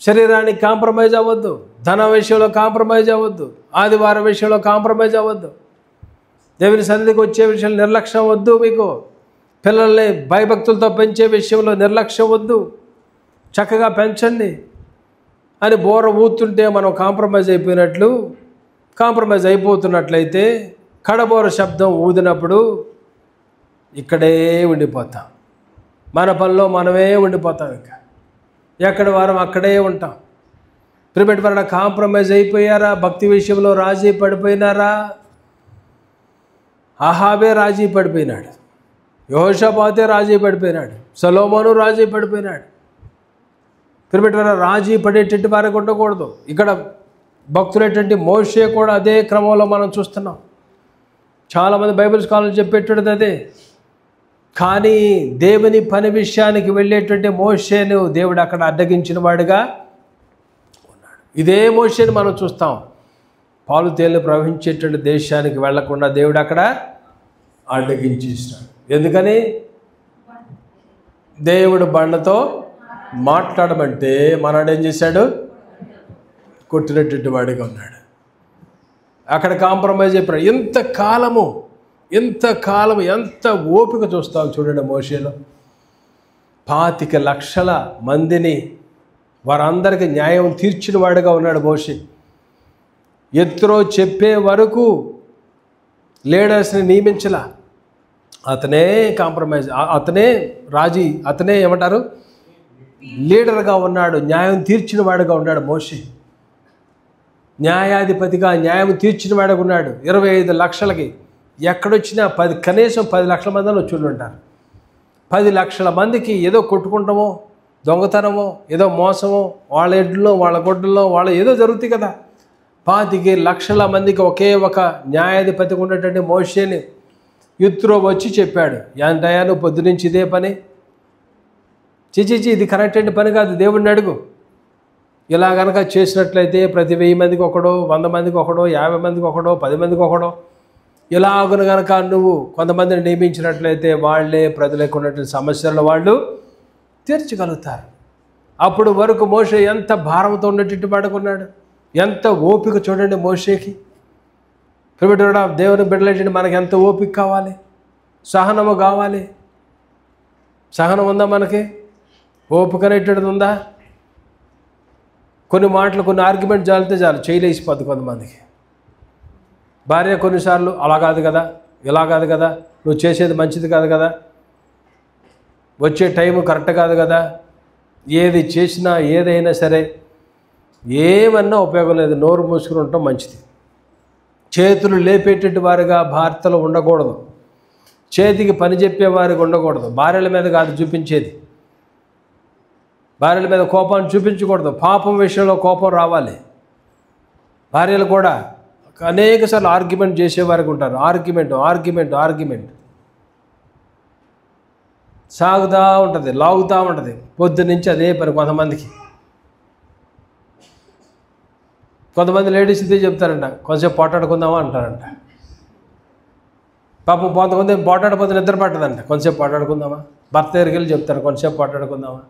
శరీరానికి కాంప్రమైజ్ అవ్వద్దు, ధన విషయంలో కాంప్రమైజ్ అవ్వద్దు, ఆదివారం విషయంలో కాంప్రమైజ్ అవ్వద్దు, దేవుని సన్నిధికి వచ్చే విషయంలో నిర్లక్ష్యం వద్దు. మీకు పిల్లల్ని భయభక్తులతో పెంచే విషయంలో నిర్లక్ష్యం వద్దు. చక్కగా పెంచండి. అని బోర ఊతుంటే మనం కాంప్రమైజ్ అయిపోతున్నట్లయితే కడబోర శబ్దం ఊదినప్పుడు ఇక్కడే ఉండిపోతాం. మన పనిలో మనమే ఉండిపోతాం. ఇంకా ఎక్కడి వారం అక్కడే ఉంటాం. ప్రిపేట్ వల్ల కాంప్రమైజ్ అయిపోయారా? భక్తి విషయంలో రాజీ పడిపోయినారా? అహాబే రాజీ పడిపోయినాడు, యెహోషాపాతే రాజీ పడిపోయినాడు, సొలొమోను రాజీ పడిపోయినాడు. ప్రిపేట్ వల్ల రాజీ పడేటట్టు వారికి ఉండకూడదు. ఇక్కడ భక్తులైనటువంటి మోషే కూడా అదే క్రమంలో మనం చూస్తున్నాం. చాలామంది బైబిల్ స్కాలర్లు చెప్పేటువంటిది అదే. కానీ దేవుని పని విషయానికి వెళ్ళేటువంటి మోషేను దేవుడు అక్కడ అడ్డగించిన వాడుగా ఉన్నాడు. ఇదే మోషేని మనం చూస్తాం. పాలు తేలు ప్రవహించేటువంటి దేశానికి వెళ్లకుండా దేవుడు అక్కడ అడ్డగించేసినాడు. ఎందుకని? దేవుడు బండతో మాట్లాడమంటే మనడు ఏం చేశాడు? కొట్టినటువంటి వాడిగా ఉన్నాడు. అక్కడ కాంప్రమైజ్ అయిపోయాడు. ఎంతకాలము ఎంత ఓపిక చూస్తాం చూడండి మోషేలో. 25 లక్షల మందిని వారందరికీ న్యాయం తీర్చిన వాడిగా ఉన్నాడు మోషే. ఎత్రో చెప్పే వరకు లీడర్స్ని నియమించలా. అతనే కాంప్రమైజ్, అతనే ఏమంటారు, లీడర్గా ఉన్నాడు, న్యాయం తీర్చిన వాడిగా ఉన్నాడు మోషే. న్యాయాధిపతిగా న్యాయం తీర్చిన వాడిగా ఉన్నాడు. 25 లక్షలకి ఎక్కడొచ్చినా కనీసం 10 లక్షల మందిని వచ్చి ఉంటారు. 10 లక్షల మందికి ఏదో కొట్టుకుంటామో, దొంగతనమో, ఏదో మోసమో, వాళ్ళ ఎడ్లలో వాళ్ళ గొడ్డల్లో వాళ్ళ ఏదో జరుగుతాయి కదా. 25 లక్షల మందికి ఒకే ఒక న్యాయాధిపతిగా ఉన్నటువంటి మోషేని యిత్రో వచ్చి చెప్పాడు, ఏంటయ్యా నువ్వు పొద్దునుంచి ఇదే పని, చిచి ఇది కరెక్ట్ అయిన పని కాదు, దేవుడిని అడుగు. ఇలా కనుక చేసినట్లయితే ప్రతి 1000 మందికి ఒకడో, 100 మందికి ఒకడో, 50 మందికి ఒకడో, 10 మందికి ఒకడో, ఇలాగున కనుక నువ్వు కొంతమందిని నియమించినట్లయితే వాళ్ళే ప్రజలకు ఉన్నటువంటి సమస్యలను వాళ్ళు తీర్చగలుగుతారు. అప్పుడు వరకు మోషే ఎంత భారంతో ఉన్నట్టు పడుకున్నాడు. ఎంత ఓపిక చూడండి మోషేకి. ప్రియమైన దేవుని బిడ్డలేంటి, మనకి ఎంత ఓపిక కావాలి, సహనము కావాలి. సహనం ఉందా మనకి? ఓపిక అనేటువంటిది ఉందా? కొన్ని మాటలు, కొన్ని ఆర్గ్యుమెంట్ జాలితే చాలు చేయలేసిపోద్ది కొంతమందికి. భార్య కొన్నిసార్లు అలా కాదు కదా, ఇలా కాదు కదా, నువ్వు చేసేది మంచిది కాదు కదా, వచ్చే టైము కరెక్ట్ కాదు కదా, ఏది చేసినా ఏదైనా సరే ఏమన్నా ఉపయోగం లేదు, నోరు మూసుకుని ఉండటం మంచిది. చేతులు లేపేటట్టు వారిగా భర్తలు ఉండకూడదు, చేతికి పని చెప్పేవారికి ఉండకూడదు. భార్యల మీద కాదు చూపించేది, భార్యల మీద కోపాన్ని చూపించకూడదు. పాపం విషయంలో కోపం రావాలి. భార్యలు కూడా అనేకసార్లు ఆర్గ్యుమెంట్ చేసేవారికి ఉంటారు. ఆర్గ్యుమెంట్ సాగుతూ ఉంటుంది, లాగుతూ ఉంటుంది పొద్దున్నుంచి అదే పని. కొంతమంది లేడీస్ ఇదే చెప్తారంట, కొంచెంసేపు పోటాడుకుందామా అంటారంట. పాపం కొంతమంది పోటాడిపోతే నిద్ర పట్టదంట, కొంచెంసేపు పోటాడుకుందామా. భర్త దగ్గరికి వెళ్ళి చెప్తారు, కొంచెంసేపు పోటాడుకుందామా.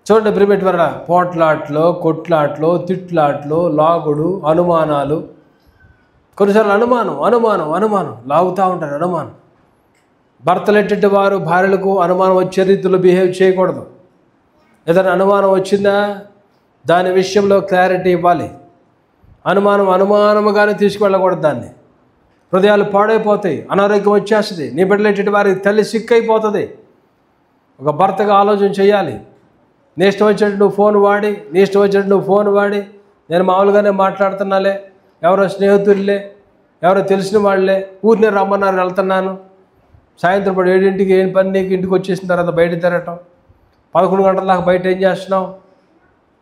చూడండి ప్రిపేట్ వల్ల పోట్లాట్లు, కొట్లాట్లు, తిట్లాట్లు, లాగుడు, అనుమానాలు. కొన్నిసార్లు అనుమానం లాగుతూ ఉంటారు. అనుమానం. భర్తలు ఎట్టి వారు భార్యలకు అనుమానం వచ్చే రీతిలో బిహేవ్ చేయకూడదు. ఏదైనా అనుమానం వచ్చిందా దాని విషయంలో క్లారిటీ ఇవ్వాలి. అనుమానముగానే తీసుకువెళ్ళకూడదు. దాన్ని హృదయాలు పాడైపోతాయి, అనారోగ్యం వచ్చేస్తుంది. నీ బిడ్డలేటి వారికి తల్లి సిక్ అయిపోతుంది. ఒక భర్తగా ఆలోచన చేయాలి. నీ ఇష్టం వచ్చినట్టు నువ్వు ఫోన్ వాడి నేను మామూలుగానే మాట్లాడుతున్నాలే, ఎవరో స్నేహితులే, ఎవరో తెలిసిన వాళ్ళే, ఊరినే రమ్మన్నారు వెళ్తున్నాను, సాయంత్రం 7ంటికి ఏం పని నీకు, ఇంటికి వచ్చేసిన తర్వాత బయట తిరగటం, 11 గంటల దాకా బయట ఏం చేస్తున్నావు,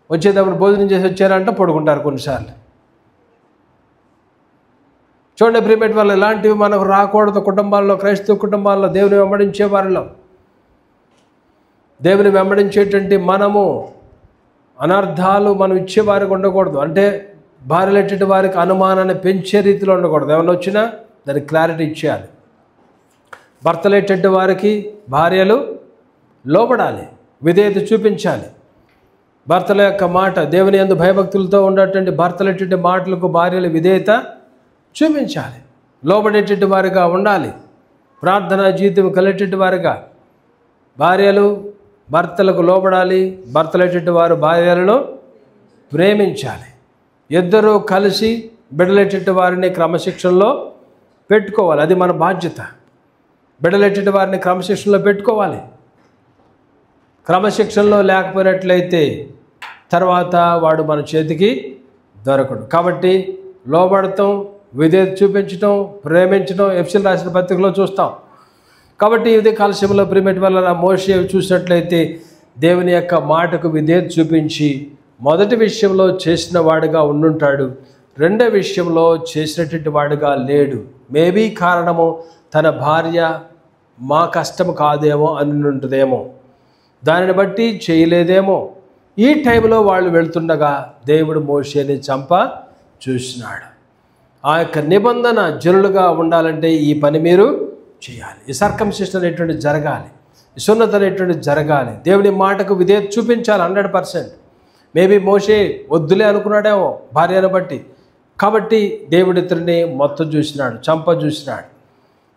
వచ్చేటప్పుడు భోజనం చేసి వచ్చారంట పడుకుంటారు కొన్నిసార్లు. చూడండి ప్రియమైన వాళ్ళు, ఇలాంటివి మనకు రాకూడదు. కుటుంబాల్లో, క్రైస్తవ కుటుంబాల్లో, దేవుని వెంబడించే వారిలో, దేవుని వెంబడించేటువంటి మనము అనర్థాలు మనం ఇచ్చేవారికి ఉండకూడదు. అంటే భార్యలెట్టి వారికి అనుమానాన్ని పెంచే రీతిలో ఉండకూడదు. ఏమన్నా వచ్చినా దానికి క్లారిటీ ఇచ్చేయాలి. భర్తలెట్టి వారికి భార్యలు లోబడాలి, విధేయత చూపించాలి. భర్తల యొక్క మాట, దేవుని యందు భయభక్తులతో ఉన్నటువంటి భర్తలెట్టి మాటలకు భార్యలు విధేయత చూపించాలి. లోబడేటటువంటి వారిగా ఉండాలి. ప్రార్థనా జీవితం కలిగేటటువంటి వారిగా భార్యలు భర్తలకు లోబడాలి, భర్తలైనటువంటి వారు భార్యలను ప్రేమించాలి. ఇద్దరూ కలిసి బిడ్డలైనటువంటి వారిని క్రమశిక్షణలో పెట్టుకోవాలి. అది మన బాధ్యత. బిడ్డలైనటువంటి వారిని క్రమశిక్షణలో పెట్టుకోవాలి. క్రమశిక్షణలో లేకపోయినట్లయితే తర్వాత వాడు మన చేతికి దొరకడు. కాబట్టి లోబడటం, విధేయత చూపించడం, ప్రేమించడం ఎఫ్ఎస్సీయులకు రాసిన పత్రికలో చూస్తాం. కాబట్టి ఇది కాలశంలో ప్రిమిట్ వల్ల మోషే చూసినట్లయితే దేవుని యొక్క మాటకు విధేయత చూపించి మొదటి విషయంలో చేసిన వాడుగా ఉండుంటాడు, రెండో విషయంలో చేసినటువంటి వాడుగా లేడు. మేబీ కారణము తన భార్య మా కష్టం కాదేమో అని ఉంటుందేమో, దానిని బట్టి చేయలేదేమో. ఈ టైంలో వాళ్ళు వెళ్తుండగా దేవుడు మోషేని చూసినాడు. ఆ యొక్క నిబంధన జనులుగా ఉండాలంటే ఈ పని మీరు చేయాలి. ఈ సర్కంసిషన్ అనేటువంటి జరగాలి, ఈ సున్నత అనేటువంటి జరగాలి. దేవుని మాటకు విధేయత చూపించాలి 100%. మేబీ మోషే వద్దులే అనుకున్నాడేమో భార్యను బట్టి. కాబట్టి దేవుడి ఇతరుని మొత్తం చూసినాడు, చూసినాడు.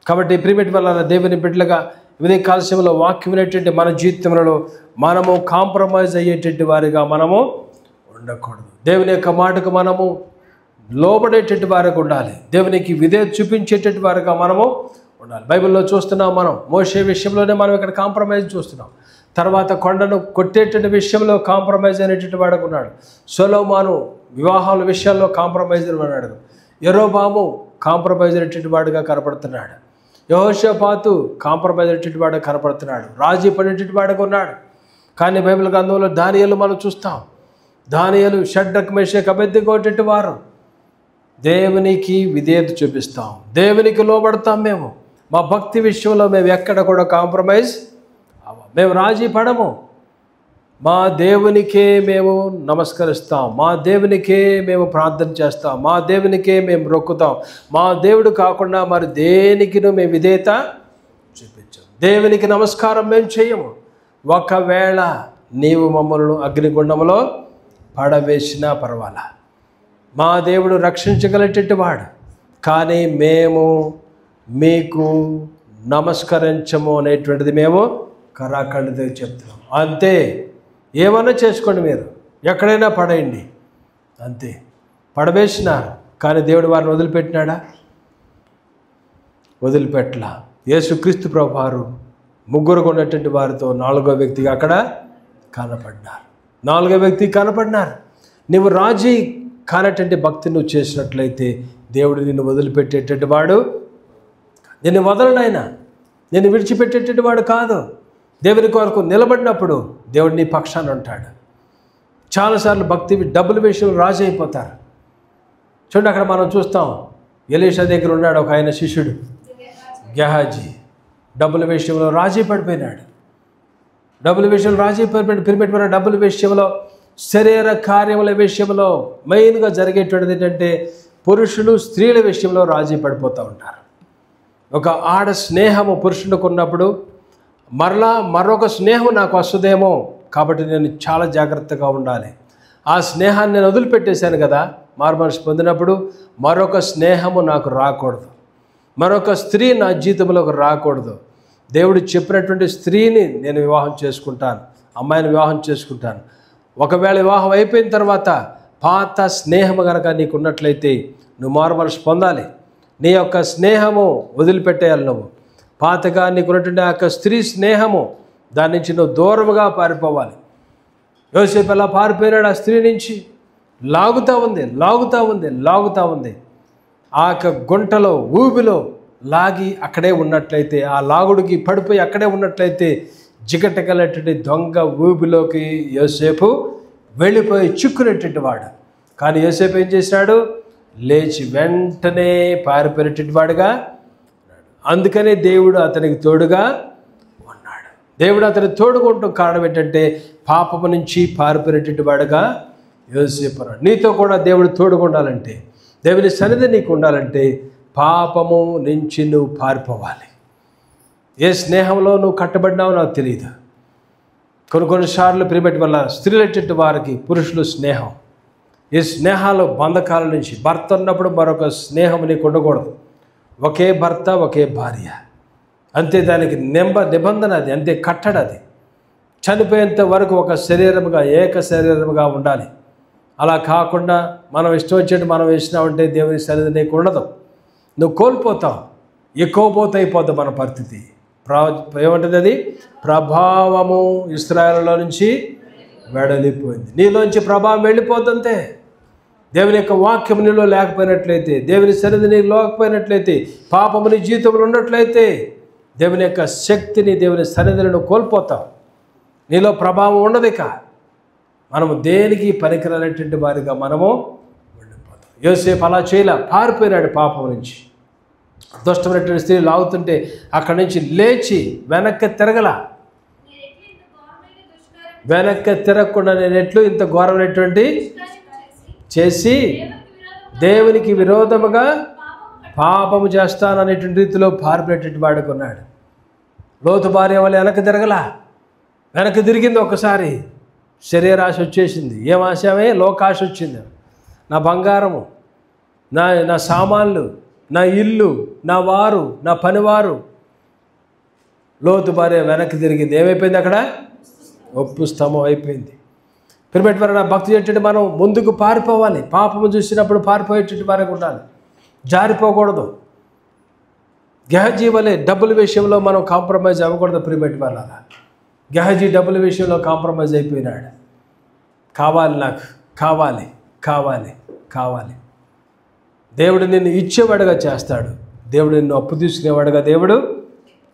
కాబట్టి ప్రిమిట్ వల్ల దేవుని బిడ్డలుగా ఇదే కాలశంలో వాక్యం వినేటువంటి మన జీవితంలో మనము కాంప్రమైజ్ అయ్యేటువంటి వారిగా మనము ఉండకూడదు. దేవుని యొక్క మాటకు మనము లోబడేటటువంటి వారికి ఉండాలి. దేవునికి విధేయత చూపించేటటువంటి వారిగా మనము ఉండాలి. బైబిల్లో చూస్తున్నాం, మనం మోషే విషయంలోనే మనం ఇక్కడ కాంప్రమైజ్ చూస్తున్నాం. తర్వాత కొండను కొట్టేటువంటి విషయంలో కాంప్రమైజ్ అనేటువంటి వాడుకు ఉన్నాడు. సొలొమోను వివాహాల విషయాల్లో కాంప్రమైజ్ అన్నాడు. యెరోబాము కాంప్రమైజ్ అనేటువంటి వాడుగా కనపడుతున్నాడు. యెహోషాపాతు కాంప్రమైజ్ అనేటువంటి వాడుగా కనపడుతున్నాడు. రాజీ పడేటువంటి వాడుగా ఉన్నాడు. కానీ బైబిల్ గ్రంథంలో దానియేలు మనం చూస్తాం. దానియేలు, షడ్రక్, మేషక్, అబేద్నెగో వారు దేవునికి విధేయత చూపిస్తాం, దేవునికి లోబడతాం. మేము మా భక్తి విషయంలో మేము ఎక్కడ కూడా కాంప్రమైజ్ మేము రాజీ పడము. మా దేవునికే మేము నమస్కరిస్తాం, మా దేవునికే మేము ప్రార్థన చేస్తాం, మా దేవునికే మేము రొక్కుతాం. మా దేవుడు కాకుండా మరి దేనికి మేము విధేయత చూపించాం. దేవునికి నమస్కారం మేము చేయము. ఒకవేళ నీవు మమ్మల్ని అగ్నిగుండంలో పడవేసినా పర్వాలా, మా దేవుడు రక్షించగలిగేటట్టు వాడు, కానీ మేము మీకు నమస్కరించము అనేటువంటిది మేము కరాఖండితో చెప్తున్నాం. అంతే, ఏమన్నా చేసుకోండి, మీరు ఎక్కడైనా పడేయండి, అంతే. పడవేసినారు, కానీ దేవుడు వారిని వదిలిపెట్టినాడా? వదిలిపెట్టలా. యేసుక్రీస్తు ప్రభు వారు ముగ్గురు ఉన్నటువంటి వారితో నాలుగో వ్యక్తిగా అక్కడ కనపడినారు. నాలుగో వ్యక్తి కనపడినారు. నువ్వు రాజీ కానటువంటి భక్తి నువ్వు చేసినట్లయితే దేవుడు నిన్ను వదిలిపెట్టేటటువంటి వాడు, నిన్ను వదలనైనా నిన్ను విడిచిపెట్టేటటువంటి వాడు కాదు. దేవుని కొరకు నిలబడినప్పుడు దేవుడు నీ పక్షాన ఉంటాడు. చాలాసార్లు భక్తి డబ్బుల విషయంలో రాజీ అయిపోతారు. చూడండి, అక్కడ మనం చూస్తాం, ఎలీషా దగ్గర ఉన్నాడు ఒక ఆయన శిష్యుడు గెహాజీ. డబ్బుల విషయంలో రాజీ పడిపోయినాడు. డబ్బుల విషయంలో రాజీ పడిపోయిన పిలిపెట్టిన డబ్బుల విషయంలో, శరీర కార్యముల విషయంలో మెయిన్గా జరిగేటువంటిది ఏంటంటే పురుషులు స్త్రీల విషయంలో రాజీ పడిపోతూ ఉంటారు. ఒక ఆడ స్నేహము పురుషునికి ఉన్నప్పుడు మరలా మరొక స్నేహం నాకు వస్తుందేమో, కాబట్టి నేను చాలా జాగ్రత్తగా ఉండాలి. ఆ స్నేహాన్ని నేను వదిలిపెట్టేశాను కదా, మారుమనసు పొందినప్పుడు మరొక స్నేహము నాకు రాకూడదు, మరొక స్త్రీ నా జీవితంలోకి రాకూడదు. దేవుడు చెప్పినటువంటి స్త్రీని నేను వివాహం చేసుకుంటాను, అమ్మాయిని వివాహం చేసుకుంటాను. ఒకవేళ వివాహం అయిపోయిన తర్వాత పాత స్నేహము కనుక నీకు ఉన్నట్లయితే నువ్వు మారుమనసు పొందాలి. నీ యొక్క స్నేహము వదిలిపెట్టేయాలి. నువ్వు పాతగా నీకు ఉన్నటువంటి ఆ యొక్క స్త్రీ స్నేహము, దాని నుంచి నువ్వు దూరముగా పారిపోవాలి. యోసేపు ఎలా పారిపోయినాడు? ఆ స్త్రీ నుంచి లాగుతూ ఉంది. ఆ యొక్క గుంటలో ఊబిలో లాగి అక్కడే ఉన్నట్లయితే, ఆ లాగుడికి పడిపోయి అక్కడే ఉన్నట్లయితే జిగటగలటువంటి దొంగ ఊబిలోకి యోసేపు వెళ్ళిపోయి చిక్కునేటువంటి వాడు. కానీ యోసేపు ఏం చేశాడు? లేచి వెంటనే పారిపోయేటువంటి వాడుగా. అందుకనే దేవుడు అతనికి తోడుగా ఉన్నాడు. దేవుడు అతనికి తోడుకుంటూ కారణం ఏంటంటే పాపము నుంచి పారిపోయేటువంటి వాడుగా యోసేపు అన్నాడు. నీతో కూడా దేవుడు తోడుగా ఉండాలంటే, దేవుని సన్నిధి నీకు ఉండాలంటే పాపము నుంచి నువ్వు పారిపోవాలి. ఏ స్నేహంలో నువ్వు కట్టబడినావో నాకు తెలియదు. కొన్నిసార్లు ప్రిమిట్ వల్ల స్త్రీలటువంటి వారికి పురుషులు స్నేహం, ఈ స్నేహాలు బంధకాల నుంచి, భర్త ఉన్నప్పుడు మరొక స్నేహం నీకు ఉండకూడదు. ఒకే భర్త ఒకే భార్య, అంతే. దానికి నిబంధన అది, అంతే. కట్టడది చనిపోయేంత వరకు ఒక శరీరముగా ఏక శరీరముగా ఉండాలి. అలా కాకుండా మనం ఇష్టం వచ్చేట్టు మనం వేసినామంటే దేవుని సన్నిధి నీకు ఉండదు, నువ్వు కోల్పోతావు, ఎక్కువపోతే అయిపోద్ది మన పరిస్థితి. ఏమంటుంది అది? ప్రభావము ఇశ్రాయేలులో నుంచి వెడలిపోయింది. నీలోంచి ప్రభావం వెళ్ళిపోద్దంతే. దేవుని యొక్క వాక్యం నీలో లేకపోయినట్లయితే, దేవుని సన్నిధి నీకు లేకపోయినట్లయితే, పాపము నీ జీవితంలో ఉన్నట్లయితే దేవుని యొక్క శక్తిని, దేవుని సన్నిధిని కోల్పోతావు. నీలో ప్రభావం ఉండదు. ఇక మనము దేనికి పనికిరానటువంటి వారిగా మనము వెళ్ళిపోతాం. యోసేపు అలా చేయలే, పారిపోయినాడు పాపం నుంచి. దుష్టమైనటువంటి స్త్రీ లాగుతుంటే అక్కడి నుంచి లేచి వెనక్కి తిరగకుండా నేను ఎట్లు ఇంత ఘోరమైనటువంటి చేసి దేవునికి విరోధముగా పాపము చేస్తాననేటువంటి రీతిలో పారిపోయేటువంటి వాడుకున్నాడు. లోతు భార్య వల్ల వెనక్కి తిరిగింది. ఒకసారి శరీరాశ వచ్చేసింది. ఏం ఆశమే? లోకాశ వచ్చింది. నా బంగారము, నా సామాన్లు, నా ఇల్లు, నా వారు, నా పనివారు. లోతు భార్య వెనక్కి తిరిగింది. ఏమైపోయింది? అక్కడ ఒప్పు స్తంభం అయిపోయింది. పిరిపెట్టి నా భక్తి చేసేటట్టు మనం ముందుకు పారిపోవాలి. పాపము చూసినప్పుడు పారిపోయేటట్టు వారికి ఉండాలి, జారిపోకూడదు. గెహజీ వలె డబ్బుల విషయంలో మనం కాంప్రమైజ్ అవ్వకూడదు. పిరిపెట్టి వాళ్ళ గెహజీ డబ్బుల విషయంలో కాంప్రమైజ్ అయిపోయినాడు. కావాలి, నాకు కావాలి, కావాలి, కావాలి. దేవుడు నిన్ను ఇచ్చేవాడుగా చేస్తాడు. దేవుడు నిన్ను అప్పు తీసుకునేవాడుగా దేవుడు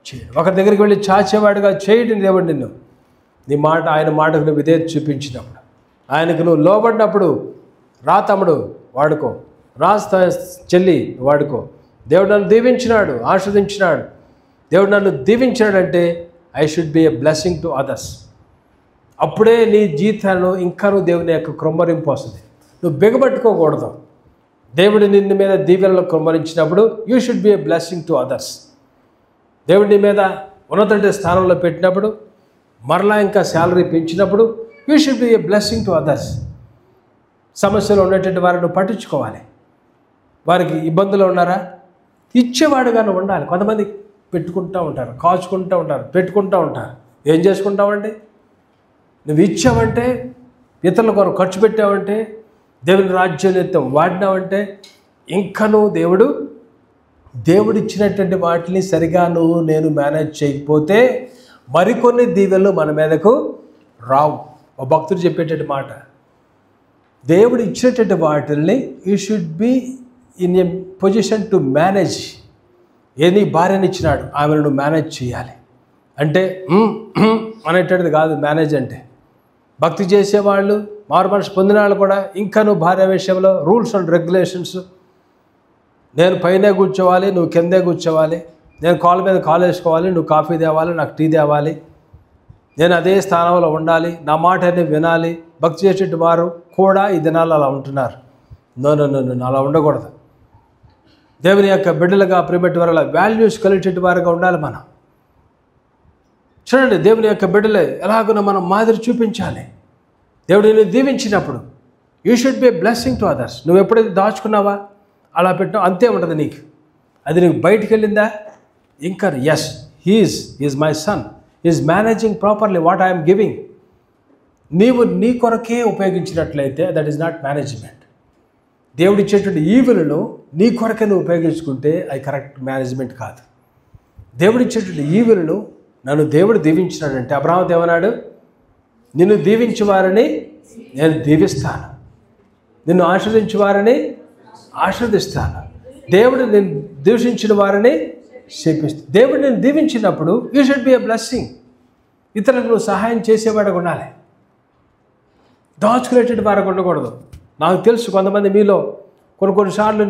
చేయడు. ఒకరి దగ్గరికి వెళ్ళి చాచేవాడుగా చేయడు దేవుడు నిన్ను. నీ మాట, ఆయన మాటకు నువ్వు విధేయత చూపించినప్పుడు, ఆయనకు నువ్వు లోబడినప్పుడు, రా తమ్ముడు వాడుకో, రా చెల్లి వాడుకో. దేవుడు నన్ను దీవించినాడు, ఆస్వాదించినాడు. దేవుడు నన్ను దీవించాడంటే I should be a blessing to others. అప్పుడే నీ జీవితాలను ఇంకా నువ్వు దేవుని యొక్క కృమ్మరింపు వస్తుంది. నువ్వు బిగబట్టుకోకూడదు. దేవుడు నిన్ను మీద దీవెనలు కృమ్మరించినప్పుడు you should be a blessing to others. దేవుడి నీ మీద ఉన్నత స్థానంలో పెట్టినప్పుడు, మరలా ఇంకా శాలరీ పెంచినప్పుడు you should be a blessing to others. సమస్యలు ఉన్నటువంటి వారిని నువ్వు పట్టించుకోవాలి. వారికి ఇబ్బందులు ఉన్నారా? ఇచ్చేవాడుగా నువ్వు ఉండాలి. కొంతమంది పెట్టుకుంటూ ఉంటారు, కాచుకుంటూ ఉంటారు, పెట్టుకుంటూ ఉంటారు. ఏం చేసుకుంటావంటే? నువ్వు ఇచ్చావంటే, ఇతరుల కొరకు ఖర్చు పెట్టావంటే, దేవుని రాజ్యం వాడినావంటే, ఇంకా నువ్వు దేవుడు ఇచ్చినటువంటి వాటిని సరిగా నేను మేనేజ్ చేయకపోతే మరికొన్ని దీవెనలు మన మీదకు రావు. ఒక భక్తుడు చెప్పేటటువంటి మాట, దేవుడు ఇచ్చినటువంటి వాటిల్ని you should be in a position to manage. ఏది భార్యని ఇచ్చినాడు, ఆమెను నువ్వు మేనేజ్ చేయాలి. అంటే అనేటది కాదు మేనేజ్ అంటే. భక్తి చేసేవాళ్ళు, మారు మనసు పొందిన వాళ్ళు కూడా ఇంకా నువ్వు భార్య విషయంలో రూల్స్ అండ్ రెగ్యులేషన్స్, నేను పైనే కూర్చోవాలి, నువ్వు కిందే కూర్చోవాలి, నేను కాళ్ళ మీద కాలు వేసుకోవాలి, నువ్వు కాఫీ తేవాలి, నాకు టీ తేవాలి, నేను అదే స్థానంలో ఉండాలి, నా మాట అనేది వినాలి. భక్తి చేసేటి వారు కూడా ఈ దినాల్లో అలా ఉంటున్నారు. నో, అలా ఉండకూడదు. దేవుని యొక్క బిడ్డలుగా ప్రియమైన వారు వాల్యూస్ కలిగేటి వారుగా ఉండాలి. మనం చూడండి, దేవుని యొక్క బిడ్డలే ఎలాగున్నా మనం మాదిరి చూపించాలి. దేవుడు నిన్ను దీవించినప్పుడు you should be a blessing to others. నువ్వు ఎప్పుడైతే దాచుకున్నావా అలా పెట్టినా అంతే ఉంటుంది నీకు. అది నీకు బయటికి వెళ్ళిందా ఇంకా yes he's my son, is managing properly what I'm giving. నీవు నీ కొరకే ఉపయోగించినట్లయితే దట్ ఈస్ నాట్ మేనేజ్మెంట్. దేవుడు ఇచ్చేటువంటి ఈవులను నీ కొరకే నువ్వు ఉపయోగించుకుంటే అది కరెక్ట్ మేనేజ్మెంట్ కాదు. దేవుడు ఇచ్చేటువంటి ఈవులను నన్ను దేవుడు దీవించినాడంటే, అబ్రహాము దేవనాడు, నిన్ను దీవించే వారిని నేను దీవిస్తాను, నిన్ను ఆశీర్వదించే వారిని ఆశీర్వదిస్తాను. దేవుడు నేను దూషించిన వారిని శపిస్తాను. దేవుడు నేను దీవించినప్పుడు you should be a blessing. ఇతరులకు నువ్వు సహాయం చేసేవాడు ఉండాలి, దాచుకునేటట్టు వారికి ఉండకూడదు. నాకు తెలుసు కొంతమంది మీలో కొన్నిసార్లు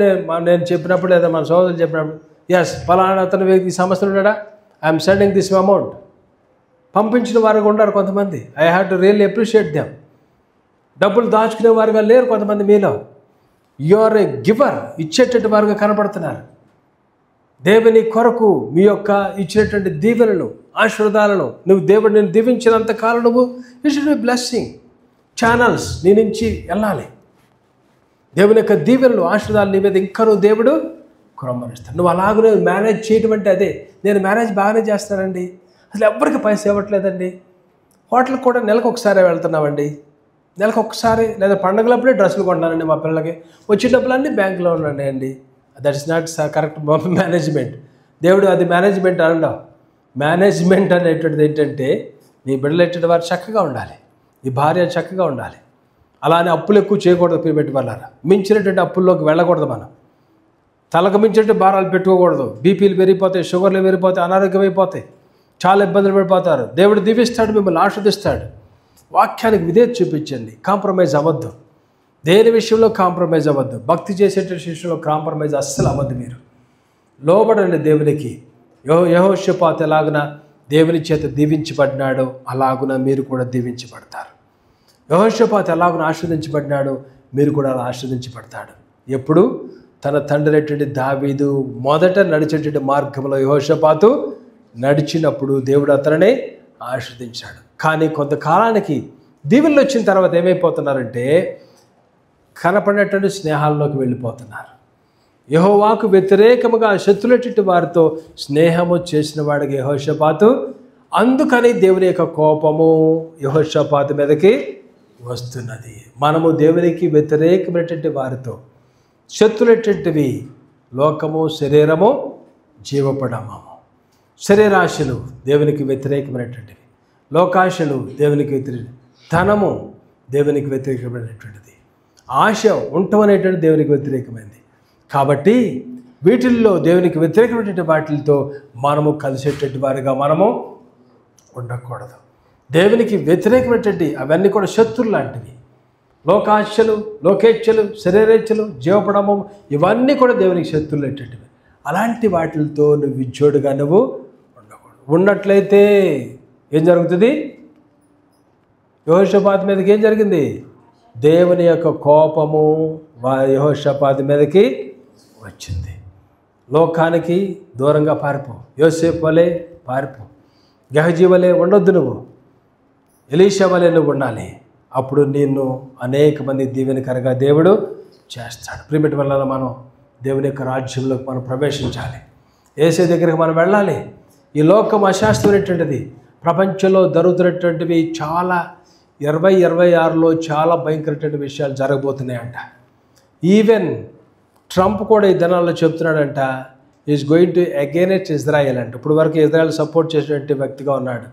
నేను చెప్పినప్పుడు లేదా మన సోదరులు చెప్పినప్పుడు, ఎస్ ఫలానా అతను వ్యక్తి సమస్యలు ఉన్నాడా, ఐఎమ్ సెండింగ్ దిస్ అమౌంట్, పంపించిన వారుగా ఉన్నారు కొంతమంది. I have to really appreciate them. డబ్బులు దాచుకునే వారుగా లేరు కొంతమంది మీలో. యు ఆర్ ఏ గివర్, ఇచ్చేటట్టు వారుగా కనపడుతున్నారు. దేవుని కొరకు మీ యొక్క ఇచ్చినటువంటి దీవెనలు, ఆశీర్వాదాలను నువ్వు దేవుడు నేను దీవించినంత కాలం నువ్వు you should B blessing channels నీ నుంచి వెళ్ళాలి. దేవుని యొక్క దీవెనలు, ఆశీర్వాదాలు నీ మీద ఇంకా నువ్వు దేవుడు క్రమరిస్తాడు. నువ్వు అలాగనే మేనేజ్ చేయడం అంటే అదే. నేను మేనేజ్ బాగానే చేస్తానండి, అసలు ఎవరికి పైసా ఇవ్వట్లేదండి, హోటల్కి కూడా నెలకు ఒకసారి వెళ్తున్నామండి, నెలకు ఒకసారి లేదా పండుగలప్పుడే డ్రెస్సులు కొంటున్నానండి మా పిల్లలకి, వచ్చే డబ్బులన్నీ బ్యాంకులో ఉన్నాయండి. That is not correct management. దేవుడు అది మేనేజ్మెంట్ అనడం. మేనేజ్మెంట్ అనేటువంటిది ఏంటంటే నీ బిడ్డలు ఎటువంటి వారు చక్కగా ఉండాలి, నీ భార్య చక్కగా ఉండాలి. అలానే అప్పులు ఎక్కువ చేయకూడదు. ప్రియపెట్టి వాళ్ళారా, మించినటువంటి అప్పుల్లోకి వెళ్ళకూడదు. మనం తలకు మించినట్టు భారాలు పెట్టుకోకూడదు. బీపీలు పెరిగిపోతాయి, షుగర్లు పెరిగిపోతాయి, అనారోగ్యం అయిపోతాయి, చాలా ఇబ్బందులు పడిపోతారు. దేవుడు దీవిస్తాడు, మిమ్మల్ని ఆస్వాదిస్తాడు. వాక్యానికి విధేయత చూపించండి. కాంప్రమైజ్ అవ్వద్దు, దేని విషయంలో కాంప్రమైజ్ అవ్వద్దు. భక్తి చేసేటువంటి విషయంలో కాంప్రమైజ్ అస్సలు అవ్వద్దు. మీరు లోబడండి దేవునికి. యెహోషాపాతు ఎలాగున దేవుని చేత దీవించబడినాడో అలాగున మీరు కూడా దీవించబడతారు. యెహోషాపాతు ఎలాగున ఆశీర్వదించబడినాడో మీరు కూడా అలా ఆశీర్వదించబడతాడు. ఎప్పుడు తన తండ్రి అయినటువంటి దావీదు మొదట నడిచేటువంటి మార్గంలో యెహోషాపాతు నడిచినప్పుడు దేవుడు అతనిని ఆశీర్వదించాడు. కానీ కొంతకాలానికి దీవెనలు వచ్చిన తర్వాత ఏమైపోతున్నారంటే కనపడినటువంటి స్నేహాల్లోకి వెళ్ళిపోతున్నారు. యెహోవాకు వ్యతిరేకముగా శత్రులటువంటి వారితో స్నేహము చేసిన వాడికి యెహోషాపాతు, అందుకని దేవుని యొక్క కోపము యెహోషాపాతు మీదకి వస్తున్నది. మనము దేవునికి వ్యతిరేకమైనటువంటి వారితో, శత్రులటువంటివి లోకము, శరీరము, జీవపడమము. శరీరాశలు దేవునికి వ్యతిరేకమైనటువంటివి, లోకాశలు దేవునికి వ్యతిరేక, ధనము దేవునికి వ్యతిరేకమైనటువంటిది, ఆశ ఉండటం అనేటువంటి దేవునికి వ్యతిరేకమైనది. కాబట్టి వీటిల్లో దేవునికి వ్యతిరేకమైనటువంటి వాటితో మనము కలిసేటువంటి వారిగా మనము ఉండకూడదు. దేవునికి వ్యతిరేకమైనటువంటి అవన్నీ కూడా శత్రులు లాంటివి. లోకాశలు, లోకేచ్ఛలు, శరీరేచ్ఛలు, జీవపడము, ఇవన్నీ కూడా దేవునికి శత్రులు అనేటువంటివి. అలాంటి వాటితో నువ్వు విజ్జోడుగా నువ్వు ఉండకూడదు. ఉన్నట్లయితే ఏం జరుగుతుంది? యెహోషాపాతు మీదకి ఏం జరిగింది? దేవుని యొక్క కోపము యెహోషాపాతు మీదకి వచ్చింది. లోకానికి దూరంగా పారిపో, యోసేపు వలె పారిపో, గెహజీ వలె ఉండొద్దు, నువ్వు ఎలీషా వలె నువ్వు ఉండాలి. అప్పుడు నిన్ను అనేక మంది దీవెనకరంగా దేవుడు చేస్తాడు. ప్రియమైన వల్ల మనం దేవుని యొక్క రాజ్యంలోకి మనం ప్రవేశించాలి. యేసే దగ్గరికి మనం వెళ్ళాలి. ఈ లోకం అశాస్త్రమైనటువంటిది. ప్రపంచంలో జరుగుతున్నటువంటివి చాలా 2026లో చాలా భయంకరమైన విషయాలు జరగబోతున్నాయంట. ఈవెన్ ట్రంప్ కూడా ఈ దినాల్లో చెప్తున్నాడంట, is going to against Israel అంట. ఇప్పుడు వరకు ఇజ్రాయెల్ సపోర్ట్ చేసినటువంటి వ్యక్తిగా ఉన్నాడు.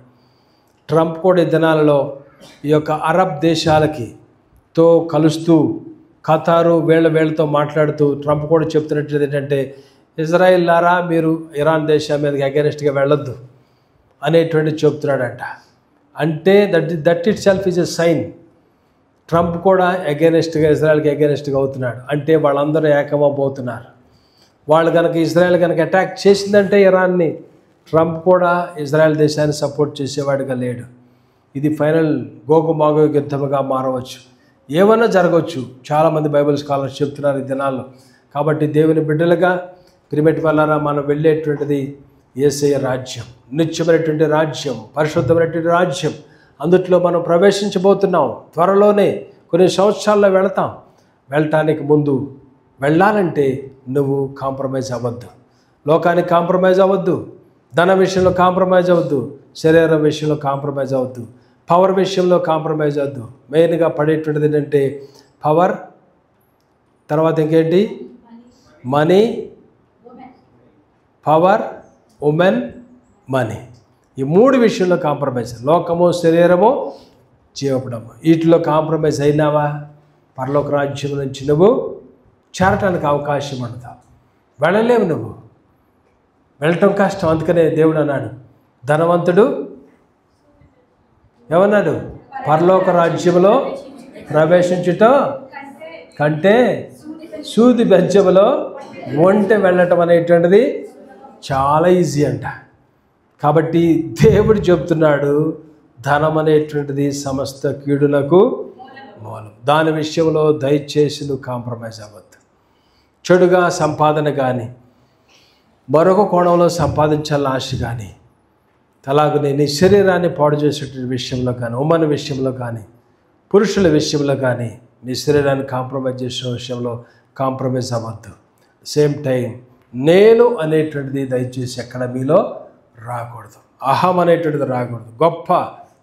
ట్రంప్ కూడా ఈ దినాలలో ఈ యొక్క అరబ్ దేశాలకి తో కలుస్తూ ఖతారు వీళ్ళతో మాట్లాడుతూ ట్రంప్ కూడా చెప్తున్నట్టు ఏంటంటే, ఇజ్రాయిల్ లారా మీరు ఇరాన్ దేశం మీదకి అగైనెస్ట్గా వెళ్ళొద్దు అనేటువంటి చెప్తున్నాడంట. అంటే that itself is a sign. Trump కూడా అగైనెస్ట్గా, ఇజ్రాయెల్కి అగైనెస్ట్గా అవుతున్నాడు. అంటే వాళ్ళందరూ ఏకమవుతున్నారు. వాళ్ళు కనుక ఇజ్రాయెల్ కనుక అటాక్ చేసిందంటే ఇరాన్ని, ట్రంప్ కూడా ఇజ్రాయెల్ దేశాన్ని సపోర్ట్ చేసేవాడిగా లేడు. ఇది ఫైనల్ గోగు మాగోగు యుద్ధముగా మారవచ్చు, ఏమన్నా జరగవచ్చు. చాలామంది బైబిల్ స్కాలర్స్ చెప్తున్నారు ఈ దినాల్లో. కాబట్టి దేవుని బిడ్డలుగా ప్రియమైన వాళ్ళారా, మనం వెళ్ళేటువంటిది యేసయ్య రాజ్యం, నిత్యమైనటువంటి రాజ్యం, పరిశుద్ధమైనటువంటి రాజ్యం. అందుట్లో మనం ప్రవేశించబోతున్నాం. త్వరలోనే కొన్ని సంవత్సరాల్లో వెళతాం. వెళ్ళటానికి ముందు వెళ్ళాలంటే నువ్వు కాంప్రమైజ్ అవ్వద్దు, లోకానికి కాంప్రమైజ్ అవ్వద్దు, ధన విషయంలో కాంప్రమైజ్ అవ్వద్దు, శరీరం విషయంలో కాంప్రమైజ్ అవ్వద్దు, పవర్ విషయంలో కాంప్రమైజ్ అవ్వద్దు. మెయిన్గా పడేటువంటిది ఏంటంటే పవర్, తర్వాత ఇంకేంటి? Money, power, women, money. ఈ మూడు విషయంలో కాంప్రమైజ్. లోకము, శరీరము, జీవపడము. వీటిలో కాంప్రమైజ్ అయినావా పరలోక రాజ్యం నుంచి నువ్వు చేరటానికి అవకాశం ఉండదు. వెళ్ళలేవు, నువ్వు వెళ్ళటం కష్టం. అందుకనే దేవుడు అన్నాడు, ధనవంతుడు ఏమన్నాడు? పరలోక రాజ్యంలో ప్రవేశించుట కంటే సూది బెజ్జములో ఒంటె వెళ్ళటం అనేటువంటిది చాలా ఈజీ అంట. కాబట్టి దేవుడు చెప్తున్నాడు, ధనం అనేటువంటిది సమస్త కీడులకు మూలం. దాని విషయంలో దయచేసి నువ్వు కాంప్రమైజ్ అవ్వద్దు. చెడుగా సంపాదన కానీ, మరొక కోణంలో సంపాదించాలని ఆశ కానీ, అలాగనే నీ శరీరాన్ని పాడు చేసేటువంటి విషయంలో కానీ, ఉమ్మన విషయంలో కానీ, పురుషుల విషయంలో కానీ, నీ శరీరాన్ని కాంప్రమైజ్ చేసే విషయంలో కాంప్రమైజ్ అవ్వద్దు. సేమ్ టైం నేను అనేటువంటిది దయచేసి ఎక్కడ మీలో రాకూడదు. అహం అనేటువంటిది రాకూడదు. గొప్ప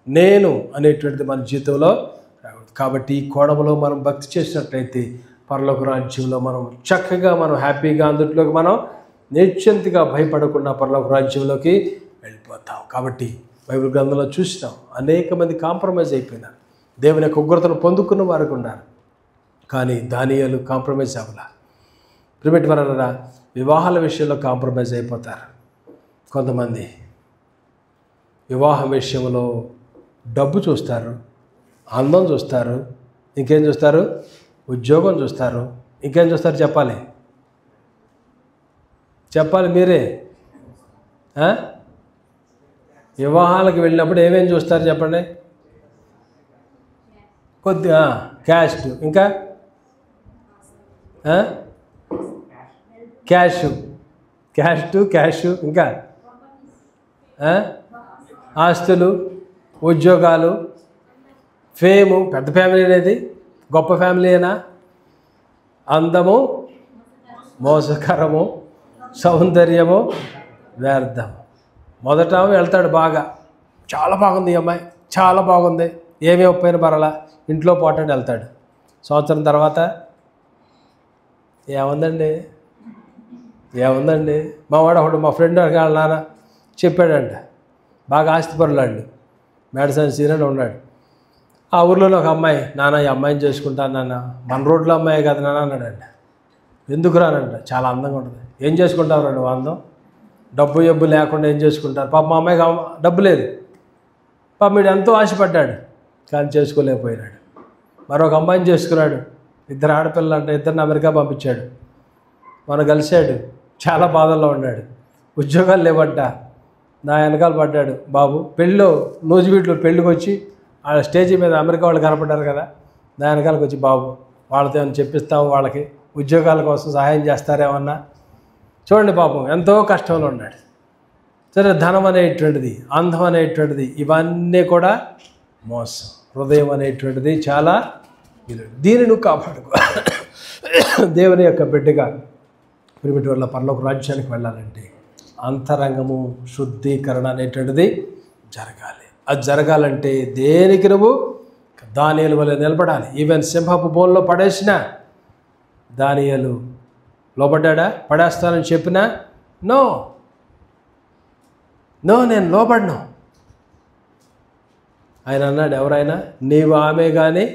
నేను అనేటువంటిది మన జీవితంలో రాకూడదు. కాబట్టి ఈ కోణంలో మనం భక్తి చేసినట్లయితే పరలోక రాజ్యంలో మనం చక్కగా మనం హ్యాపీగా అందులోకి మనం నిశ్చింతగా భయపడకుండా పరలోక రాజ్యంలోకి వెళ్ళిపోతాం. కాబట్టి బైబిల్ గ్రంథంలో చూసినాం అనేక మంది కాంప్రమైజ్ అయిపోయినారు. దేవుని యొక్క ఉగ్రతను పొందుకున్న వారికి ఉన్నారు, కానీ దానియేలు కాంప్రమైజ్ అవ్వలా. ప్రిమిట్ వలన వివాహాల విషయంలో కాంప్రమైజ్ అయిపోతారు. కొంతమంది వివాహం విషయంలో డబ్బు చూస్తారు, అందం చూస్తారు, ఇంకేం చూస్తారు, ఉద్యోగం చూస్తారు, ఇంకేం చూస్తారు చెప్పాలి మీరే. వివాహాలకు వెళ్ళినప్పుడు ఏమేమి చూస్తారు చెప్పండి? కొద్దిగా క్యాస్ట్, ఇంకా క్యాష్, ఇంకా ఆస్తులు, ఉద్యోగాలు, ఫేము. పెద్ద ఫ్యామిలీ అనేది గొప్ప ఫ్యామిలీ అయినా, అందము మోసకరము, సౌందర్యము వ్యర్థము. మొదట వెళ్తాడు, బాగా చాలా బాగుంది ఈ అమ్మాయి, చాలా బాగుంది, ఏమీ ఒప్పైన పర్వాలా, ఇంట్లో పోటాడు వెళ్తాడు. సంవత్సరం తర్వాత ఏముందండి మా ఫ్రెండ్ వాళ్ళ నాన్న చెప్పాడంట, బాగా ఆస్తిపరులాడు, మేడసన్ సీనియర్ ఉన్నాడు. ఆ ఊర్లోనే ఒక అమ్మాయి, నాన్న ఈ అమ్మాయిని చేసుకుంటాను నాన్న, మన రోడ్లో అమ్మాయి కదా నాన్న అన్నాడంట. ఎందుకు రానంట, చాలా అందంగా ఉంటుంది. ఏం చేసుకుంటావు నువ్వు అందం, డబ్బు లేకుండా ఏం చేసుకుంటారు? పాప మా అమ్మాయికి డబ్బు లేదు, పాప వీడు ఎంతో ఆశపడ్డాడు కానీ చేసుకోలేకపోయినాడు. మరొక అమ్మాయిని చేసుకున్నాడు, 2 ఆడపిల్లలు అంటే 2 అమెరికా పంపించాడు. మనం కలిశాడు, చాలా బాధల్లో ఉన్నాడు, ఉద్యోగాలు లేవంట. నా వెనకాల పడ్డాడు బాబు. పెళ్ళిలో నూజివీడులో పెళ్ళికి వచ్చి ఆ స్టేజీ మీద అమెరికా వాళ్ళు కనపడ్డారు కదా, నా వెనకాలకు వచ్చి బాబు వాళ్ళతో ఏమైనా చెప్పిస్తాము, వాళ్ళకి ఉద్యోగాల కోసం సహాయం చేస్తారేమన్నా. చూడండి పాపం ఎంతో కష్టంలో ఉన్నాడు. సరే, ధనం అనేటువంటిది, అందం అనేటువంటిది, ఇవన్నీ కూడా మోసం. హృదయం అనేటువంటిది చాలా విలువ. దీన్ని నువ్వు కాపాడుకో. దేవుని యొక్క బిడ్డగా ప్రిమిటి వల్ల పరలోక రాజ్యానికి వెళ్ళాలంటే అంతరంగము శుద్ధీకరణ అనేటువంటిది జరగాలి. అది జరగాలంటే దేనికి నువ్వు దానియేలు వలె నిలబడాలి. ఈవెన్ సింహపు బోన్లో పడేసిన దానియేలు లోబడ్డా? పడేస్తానని చెప్పినా నో, నేను లోబడ్ను. ఆయన అన్నాడు, ఎవరైనా నీవు ఆమె కానీ,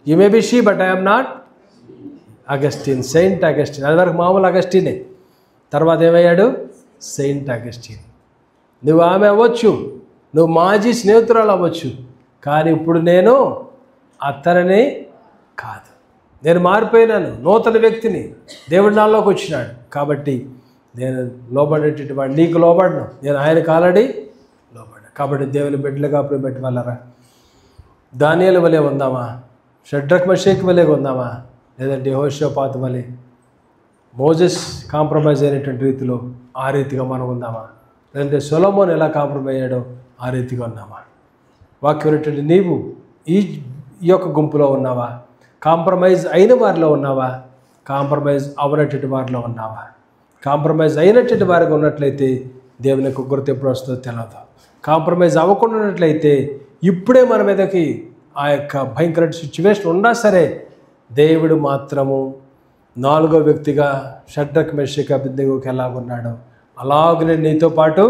you may be she but I'm not Augustine, Saint Augustine. అది వరకు మామూలు అగస్టినే, తర్వాత ఏమయ్యాడు? Saint Augustine. నువ్వు ఆమె అవ్వచ్చు, నువ్వు మాజీ స్నేహితురాలు అవ్వచ్చు, కానీ ఇప్పుడు నేను అతనిని కాదు, నేను మారిపోయినాను, నూతన వ్యక్తిని, దేవుడి నాలోకి వచ్చినాడు. కాబట్టి నేను లోబడేటటువంటి వాడు, నీకు లోబడను, నేను ఆయనకు ఆల్రెడీ లోబడ్డా. కాబట్టి దేవుని బిడ్డలుగా ప్రిమిటి వల్లరా దానియేలు వలె ఉందామా? షడ్రక్ మెషక్ వలె ఉందామా? లేదంటే యెహోషాపాతు వలె మోజెస్ కాంప్రమైజ్ అయినటువంటి రీతిలో ఆ రీతిగా మనం ఉందామా? లేదంటే సొలొమోన్ ఎలా కాంప్రమైజ్ అయ్యాడో ఆ రీతిగా ఉన్నామా? వాక్యం నీవు ఈ యొక్క గుంపులో ఉన్నావా? కాంప్రమైజ్ అయిన వారిలో ఉన్నావా? కాంప్రమైజ్ అవ్వనటువంటి వారిలో ఉన్నావా? కాంప్రమైజ్ అయినటువంటి వారికి ఉన్నట్లయితే దేవుని యొక్క ఉగ్రత ఎప్పుడు వస్తుందో తెలియదు. కాంప్రమైజ్ అవ్వకుండా ఉన్నట్లయితే ఇప్పుడే మన మీదకి ఆ యొక్క భయంకర సిచ్యువేషన్ ఉన్నా సరే దేవుడు మాత్రము 4వ వ్యక్తిగా షడ్రక్ మెషక్ అబేద్నెగోకి ఎలాగున్నాడో అలాగనే నీతో పాటు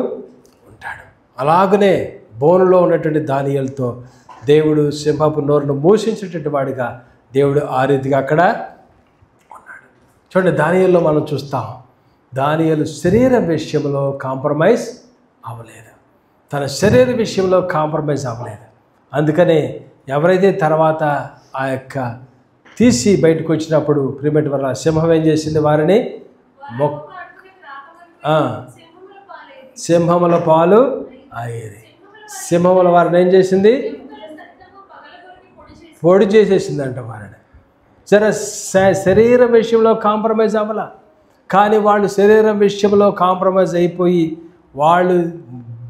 ఉంటాడు. అలాగనే బోనులో ఉన్నటువంటి దానియేలుతో దేవుడు సింహపు నోరును మూసించేటటువంటి వాడిగా దేవుడు ఆ రీతిగా అక్కడ ఉన్నాడు. చూడండి, దానియేలులో మనం చూస్తాం, దానియేలు శరీరం విషయంలో కాంప్రమైజ్ అవ్వలేదు, తన శరీర విషయంలో కాంప్రమైజ్ అవ్వలేదు. అందుకనే ఎవరైతే తర్వాత ఆ యొక్క తీసి బయటకు వచ్చినప్పుడు ప్రిమిటి వల్ల సింహం ఏం చేసింది? వారిని సింహముల పాలు అయ్యేది. సింహముల వారిని ఏం చేసింది? పొడి చేసేసిందంట వారిని. సరే, శరీరం విషయంలో కాంప్రమైజ్ అవ్వాల, కానీ వాళ్ళు శరీరం విషయంలో కాంప్రమైజ్ అయిపోయి వాళ్ళు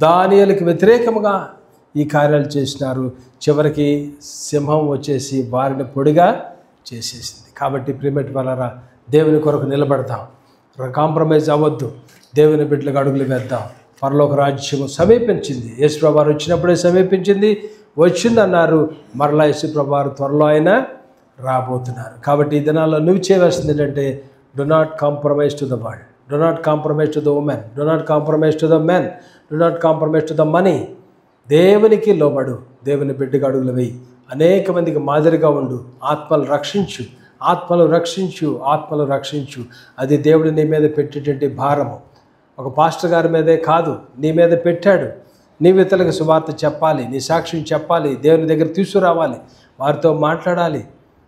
దానియేలుకి వ్యతిరేకముగా ఈ కార్యాలు చేసినారు. చివరికి సింహం వచ్చేసి వారిని పొడిగా చేసేసింది. కాబట్టి ప్రిమిటి వల్లరా దేవుని కొరకు నిలబడతాం, కాంప్రమైజ్ అవ్వద్దు, దేవుని బిడ్డలకు అడుగులు వేద్దాం. పరలోక రాజ్యము సమీపించింది. యేసుప్రభు వారు వచ్చినప్పుడే సమీపించింది, వచ్చిందన్నారు. మరలా యేసుప్రభు వారు త్వరలో ఆయన రాబోతున్నారు. కాబట్టి ఈ దినాల్లో నువ్వు చేయవలసింది ఏంటంటే, do not compromise to the world, do not compromise to the women, do not compromise to the men, do not compromise to the money. దేవునికి లోబడు, దేవుని బిడ్డగా అడుగులు వేయి, అనేక మందికి మాదిరిగా ఉండు, ఆత్మలు రక్షించు, ఆత్మలు రక్షించు, ఆత్మలు రక్షించు. అది దేవుడు నీ మీద పెట్టేటువంటి భారము. ఒక పాస్టర్ గారి మీదే కాదు, నీ మీద పెట్టాడు. నీ ఇతరులకు సువార్త చెప్పాలి, నీ సాక్ష్యం చెప్పాలి, దేవుని దగ్గర తీసుకురావాలి, వారితో మాట్లాడాలి.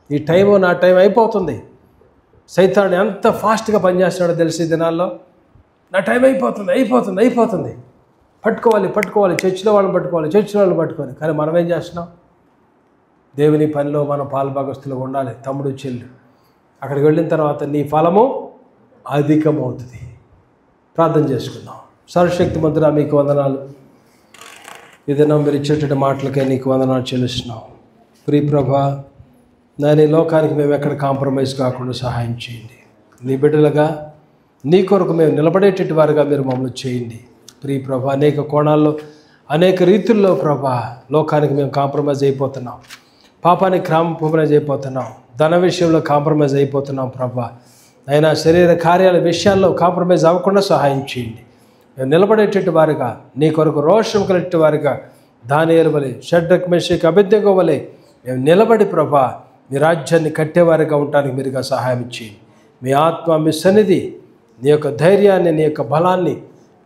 ఈ టైము నా టైం అయిపోతుంది. సైతాను ఎంత ఫాస్ట్గా పనిచేస్తున్నాడో తెలిసి దినాల్లో, నా టైం అయిపోతుంది అయిపోతుంది అయిపోతుంది, పట్టుకోవాలి, చర్చిలో వాళ్ళని పట్టుకోవాలి. కానీ మనం ఏం చేస్తున్నాం? దేవుని పనిలో మనం పాలుభాగస్తులుగా ఉండాలి. తమ్ముడు చెల్లు అక్కడికి వెళ్ళిన తర్వాత నీ ఫలము అధికమవుతుంది. ప్రార్థన చేసుకుందాం. సర్వశక్తిమంతుడా, మీకు వందనాలు. ఏదైనా మీరు ఇచ్చేటువంటి మాటలకే నీకు వందనాలు చెల్లిస్తున్నాం. ప్రియ ప్రభా, ఈ లోకానికి మేము ఎక్కడ కాంప్రమైజ్ కాకుండా సహాయం చేయండి. నీ బిడ్డలుగా నీ కొరకు మేము నిలబడేటట్టు వారుగా మీరు మమ్మల్ని చేయండి. ప్రియ ప్రభా, అనేక కోణాల్లో అనేక రీతుల్లో ప్రభా లోకానికి మేము కాంప్రమైజ్ అయిపోతున్నాం, పాపానికి కాంప్రమైజ్ అయిపోతున్నాం, ధన విషయంలో కాంప్రమైజ్ అయిపోతున్నాం ప్రభా. అయినా శరీర కార్యాల విషయాల్లో కాంప్రమైజ్ అవ్వకుండా సహాయం చేయండి. మేము నిలబడేటట్టు వారుగా, నీ కొరకు రోషం కలిగేటి వారుగా, దానియేలు వలె, షడ్రక్ మెషక్ అబేద్నెగో వలె మేము నిలబడి ప్రభా మీ రాజ్యాన్ని కట్టేవారిగా ఉండటానికి మీరుగా సహాయం చేయండి. మీ ఆత్మ, మీ సన్నిధి, నీ యొక్క ధైర్యాన్ని, నీ యొక్క బలాన్ని,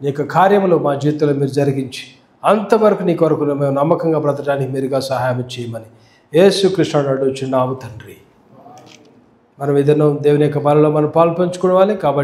నీ యొక్క కార్యములు మా జీవితంలో మీరు జరిగించి అంతవరకు నీ కొరకు మేము నమ్మకంగా బ్రతకడానికి మీరుగా సహాయం చేయమని యేసుకృష్ణుడు అడుగుచున్నాము తండ్రి. మనం ఏదైనా దేవుని యొక్క బలలో మనం పాలు పంచుకోవాలి కాబట్టి